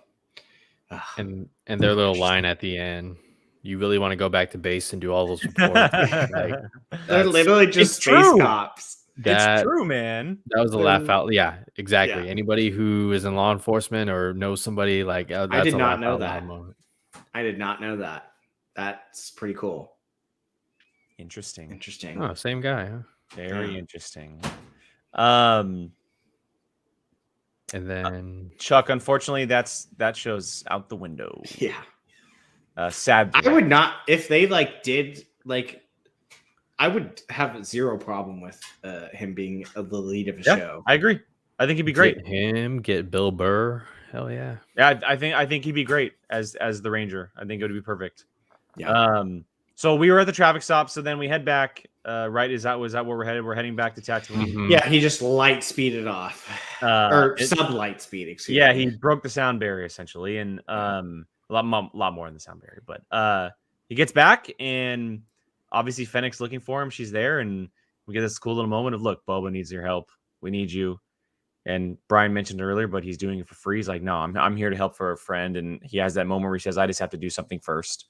and their little line at the end. You really want to go back to base and do all those reports? They're literally just space cops. It's true, man. That was a laugh out. Yeah, exactly. Yeah. Anybody who is in law enforcement or knows somebody like that's I did not know that. I did not know that. That's pretty cool. Interesting. Oh, same guy, huh? Very interesting. And then Chuck, unfortunately, that show's out the window. Yeah. Sad. I would not, if they I would have zero problem with him being the lead of a show. I agree. I think he'd be great. Get Bill Burr. Hell yeah. Yeah, I think he'd be great as the Ranger. I think it would be perfect. Yeah. So we were at the traffic stop. So then we head back. Right? Was that where we're headed? We're heading back to Tatooine. Mm-hmm. Yeah, he just light speeded off, or sub light speed. Excuse me. Yeah, he broke the sound barrier essentially, and a lot more in the sound barrier. But he gets back, and obviously Fennec's looking for him. She's there, and we get this cool little moment of, look, Boba needs your help. We need you. And Brian mentioned earlier, but he's doing it for free. He's like, no, I'm here to help for a friend. And he has that moment where he says, I just have to do something first.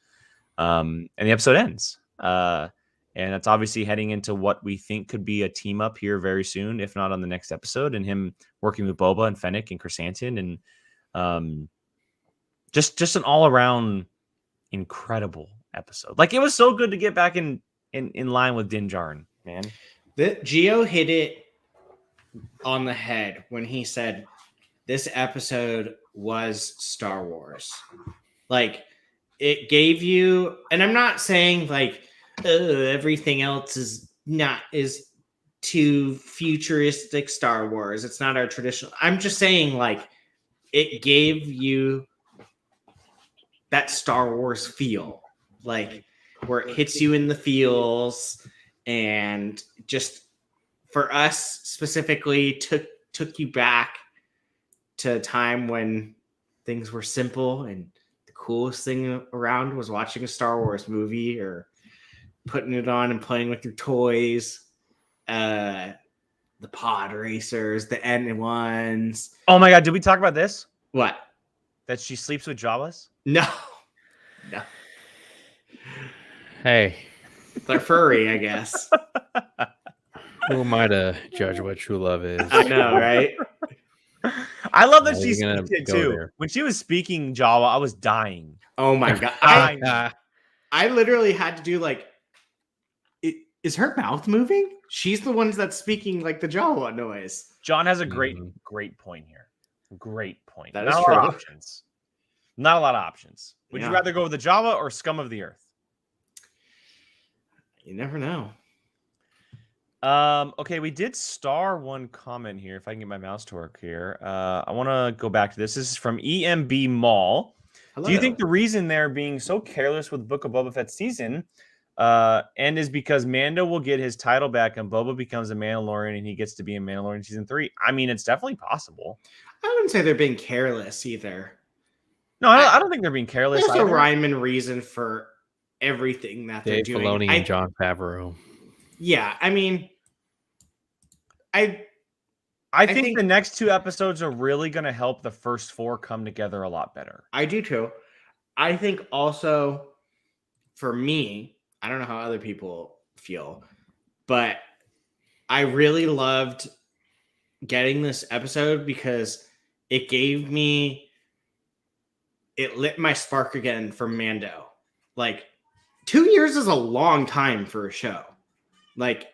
And the episode ends. And that's obviously heading into what we think could be a team up here very soon, if not on the next episode, and him working with Boba and Fennec and Chrysanthemum, and just an all around incredible episode. Like, it was so good to get back in line with Din Djarin, man. The Gio hit it on the head when he said this episode was Star Wars. Like, it gave you, and I'm not saying like everything else is too futuristic Star Wars. It's not our traditional. I'm just saying, like, it gave you that Star Wars feel, like where it hits you in the feels, and just for us specifically took you back to a time when things were simple and the coolest thing around was watching a Star Wars movie or putting it on and playing with your toys. The pod racers, the N1s. Oh my God, did we talk about this? What? That she sleeps with Jawas? No. Hey. They're furry, I guess. Who am I to judge what true love is? I know, right? I love that she speaks it too. There. When she was speaking Jawa, I was dying. Oh my God. I literally had to do like, is her mouth moving? She's the one that's speaking like the Jawa noise. John has a great point here. Great point. That Not is a lot true. of options. Not a lot of options. Would you Yeah. rather go with the Java or scum of the earth? You never know. Okay, we did star one comment here. If I can get my mouse to work here. I want to go back to this. This is from EMB Mall. Hello. Do you think the reason they're being so careless with Book of Boba Fett season and is because Mando will get his title back and Boba becomes a Mandalorian and he gets to be in Mandalorian season 3? I mean, it's definitely possible. I wouldn't say they're being careless either. No, I don't think they're being careless. There's either. a rhyme and reason for everything that they're Dave doing. Filoni and John Favreau. Yeah, I mean, I think the next 2 episodes are really going to help the first 4 come together a lot better. I do too. I think also for me, I don't know how other people feel, but I really loved getting this episode because it lit my spark again for Mando. Like 2 years is a long time for a show. Like,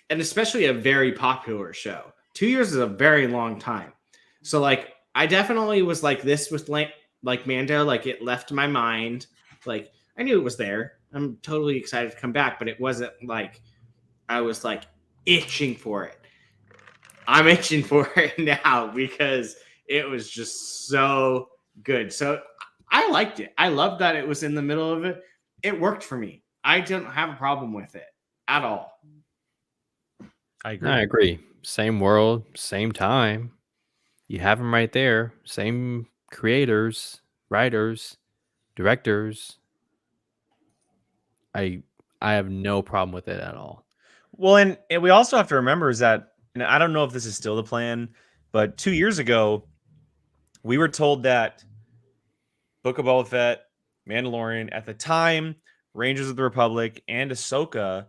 and especially a very popular show. 2 years is a very long time. So like, I definitely was like this with like Mando, like it left my mind. Like I knew it was there. I'm totally excited to come back, but it wasn't like I was like itching for it. I'm itching for it now because it was just so good. So I liked it. I loved that it was in the middle of it. It worked for me. I didn't have a problem with it at all. I agree. Same world, same time. You have them right there. Same creators, writers, directors. I have no problem with it at all. Well, and we also have to remember is that, and I don't know if this is still the plan, but 2 years ago, we were told that Book of Boba Fett, Mandalorian, at the time, Rangers of the Republic, and Ahsoka,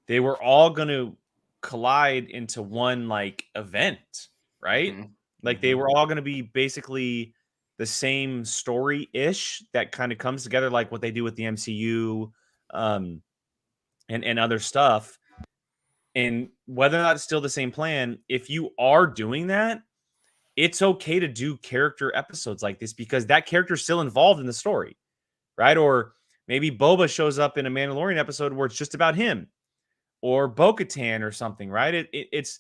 they were all going to collide into one like event, right? Mm-hmm. Like they were all going to be basically the same story-ish that kind of comes together, like what they do with the MCU and other stuff. And whether or not it's still the same plan, if you are doing that, it's okay to do character episodes like this because that character's still involved in the story, right? Or maybe Boba shows up in a Mandalorian episode where it's just about him, or Bo-Katan or something, right? It's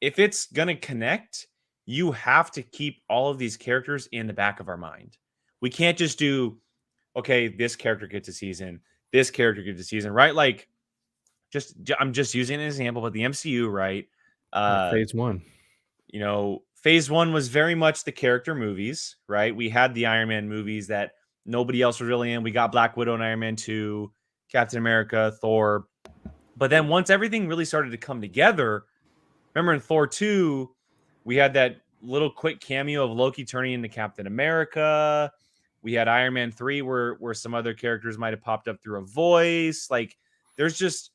if it's gonna connect, you have to keep all of these characters in the back of our mind. We can't just do, okay, this character gets a season, this character gets a season, right? Like, I'm just using an example, but the MCU, right? Phase 1. You know, Phase 1 was very much the character movies, right? We had the Iron Man movies that nobody else was really in. We got Black Widow and Iron Man 2, Captain America, Thor. But then once everything really started to come together, remember in Thor 2, we had that little quick cameo of Loki turning into Captain America. We had Iron Man 3 where some other characters might have popped up through a voice. Like, there's just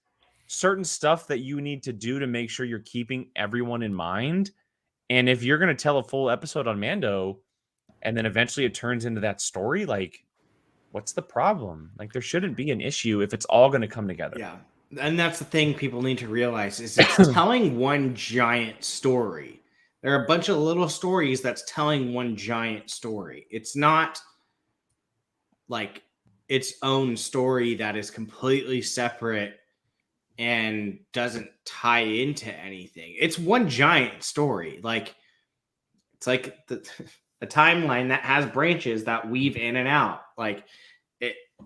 certain stuff that you need to do to make sure you're keeping everyone in mind. And if you're going to tell a full episode on Mando and then eventually it turns into that story, like, what's the problem? Like, there shouldn't be an issue if it's all going to come together. Yeah. And that's the thing people need to realize is it's telling one giant story. There are a bunch of little stories that's telling one giant story. It's not like its own story that is completely separate and doesn't tie into anything. It's one giant story. Like it's like a timeline that has branches that weave in and out. Like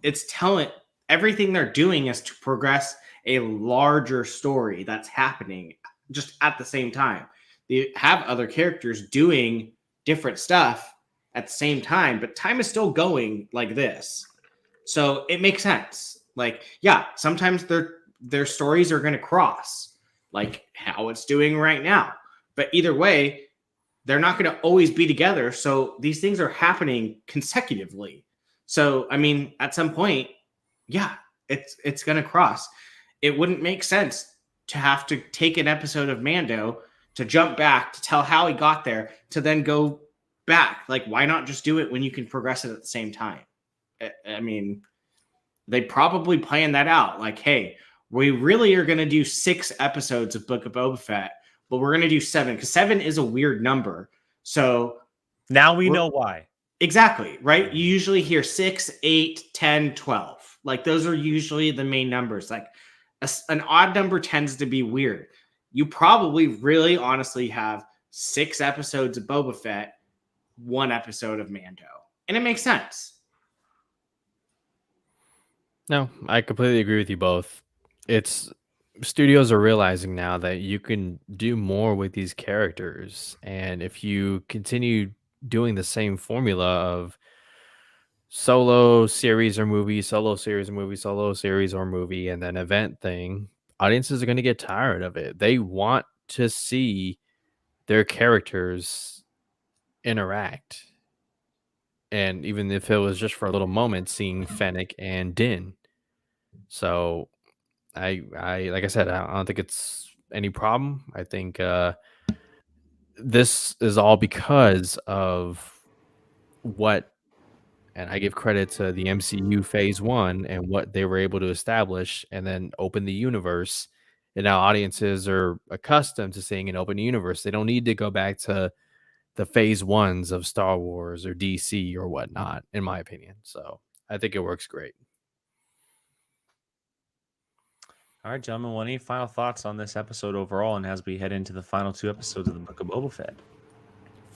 it's telling everything they're doing is to progress a larger story that's happening just at the same time. They have other characters doing different stuff at the same time, but time is still going like this. So it makes sense. Like, yeah, sometimes their stories are going to cross, like how it's doing right now. But either way, they're not going to always be together. So these things are happening consecutively. So, I mean, at some point, yeah, it's going to cross. It wouldn't make sense to have to take an episode of Mando to jump back to tell how he got there to then go back. Like, why not just do it when you can progress it at the same time? I mean, they probably planned that out. Like, hey, we really are going to do 6 episodes of Book of Boba Fett, but we're going to do 7 because 7 is a weird number. So Now we know why. Exactly, right? You usually hear 6, 8, 10, 12. Like those are usually the main numbers. Like an odd number tends to be weird. You probably really honestly have 6 episodes of Boba Fett, 1 episode of Mando. And it makes sense. No, I completely agree with you both. It's studios are realizing now that you can do more with these characters. And if you continue doing the same formula of solo series or movie, solo series or movie, solo series or movie, and then event thing, audiences are going to get tired of it. They want to see their characters interact. And even if it was just for a little moment, seeing Fennec and Din. So I like I said, I don't think it's any problem. I think this is all because of what, and I give credit to the MCU Phase 1 and what they were able to establish and then open the universe. And now audiences are accustomed to seeing an open universe. They don't need to go back to the Phase 1s of Star Wars or DC or whatnot, in my opinion. So I think it works great. All right, gentlemen. Well, any final thoughts on this episode overall, and as we head into the final 2 episodes of the Book of Boba Fett?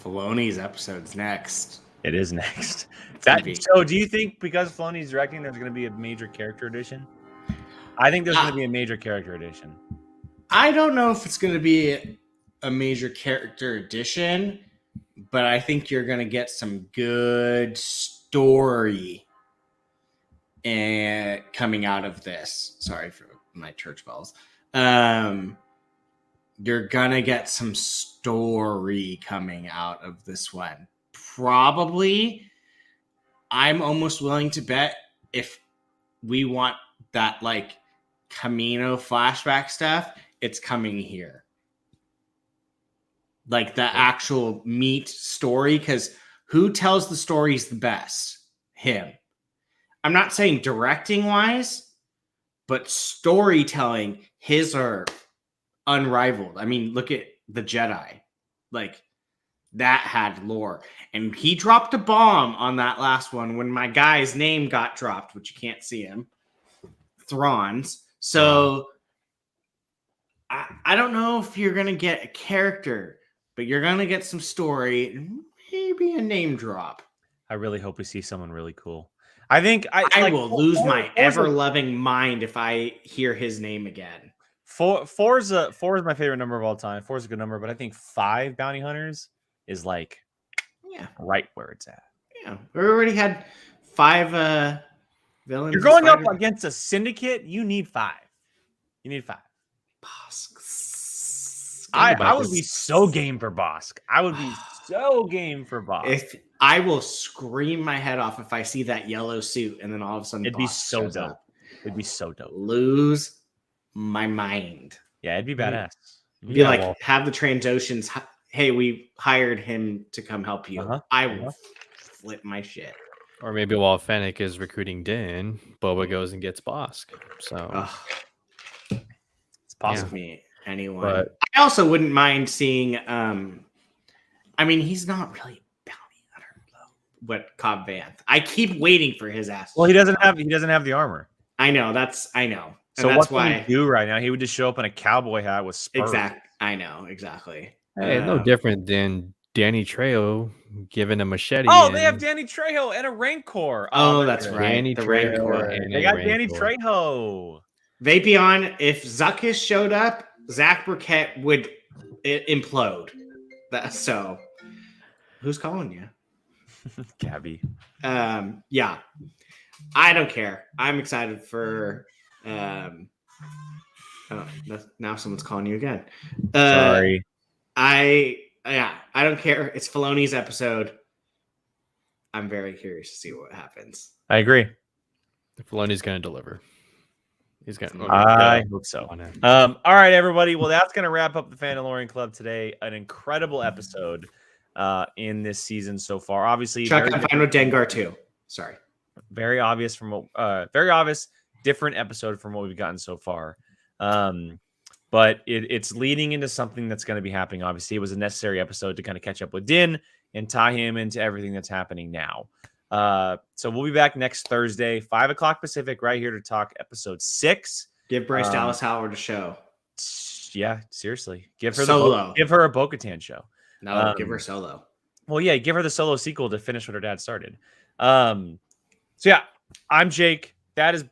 Filoni's episode's next. It is next. So, do you think because Filoni's directing, there's going to be a major character addition? I think there's going to be a major character addition. I don't know if it's going to be a major character addition, but I think you're going to get some good story and coming out of this. Sorry for my church bells. You're gonna get some story coming out of this one. Probably, I'm almost willing to bet if we want that like Camino flashback stuff, it's coming here. Like the actual meat story, because who tells the stories the best? Him. I'm not saying directing wise, but storytelling, his are unrivaled. I mean, look at the Jedi. Like, that had lore. And he dropped a bomb on that last one when my guy's name got dropped, which you can't see him. Thrawn's. So, I don't know if you're going to get a character, but you're going to get some story and maybe a name drop. I really hope we see someone really cool. I think I will lose my ever-loving mind if I hear his name again. Four is my favorite number of all time. 4 is a good number, but I think 5 bounty hunters is like right where it's at. Yeah, we already had 5 villains. You're going up against a syndicate. You need 5. You need 5. Bosk. I would be so game for Bosk. I would be so game for Bosk. If I will scream my head off if I see that yellow suit, and then all of a sudden it'd be so dope. It'd be so dope. Lose my mind. Yeah, it'd be badass. It'd be like have the Transoceans. Hey, we hired him to come help you. I will flip my shit. Or maybe while Fennec is recruiting Din, Boba goes and gets Bosk. So it's possible. Me, anyone. But I also wouldn't mind seeing. I mean, he's not really bounty hunter though. But Cobb Vanth, I keep waiting for his ass. Well, he doesn't have the armor. I know. I know. So that's what can he do right now? He would just show up in a cowboy hat with spurs. Exactly. I know exactly. Hey, no different than Danny Trejo giving a machete. Oh, they have Danny Trejo and a Rancor. Oh, that's right. Danny Trejo. They got Danny Trejo. Vapion, if Zuckus showed up, Zach Burkett would implode. So, who's calling you? Gabby. Yeah. I don't care. I'm excited for now someone's calling you again. Sorry. I don't care. It's Filoni's episode. I'm very curious to see what happens. I agree. Filoni's going to deliver. He's going to. I hope so. All right, everybody. Well, that's going to wrap up the Fandalorian Club today. An incredible episode in this season so far. Obviously, Chuck, I'm fine with Dengar too. Sorry. Very obvious different episode from what we've gotten so far. but it's leading into something that's going to be happening. Obviously, it was a necessary episode to kind of catch up with Din and tie him into everything that's happening now. So we'll be back next Thursday, 5 o'clock Pacific, right here to talk episode 6. Give Bryce Dallas Howard a show. Yeah, seriously. Give her Solo. give her a Bo-Katan show. No, give her Solo. Well, yeah, give her the Solo sequel to finish what her dad started. So yeah, I'm Jake. That is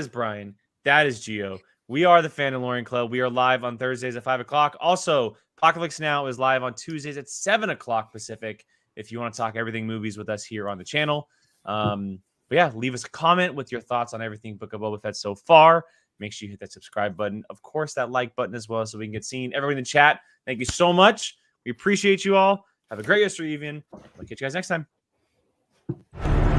Brian. That is Gio. We are the Fandalorian Club. We are live on Thursdays at 5 o'clock. Also, Apocalypse Now is live on Tuesdays at 7 o'clock Pacific if you want to talk everything movies with us here on the channel. But yeah, leave us a comment with your thoughts on everything Book of Boba Fett so far. Make sure you hit that subscribe button. Of course, that like button as well so we can get seen. Everyone in the chat, thank you so much. We appreciate you all. Have a great rest of your evening. We'll catch you guys next time.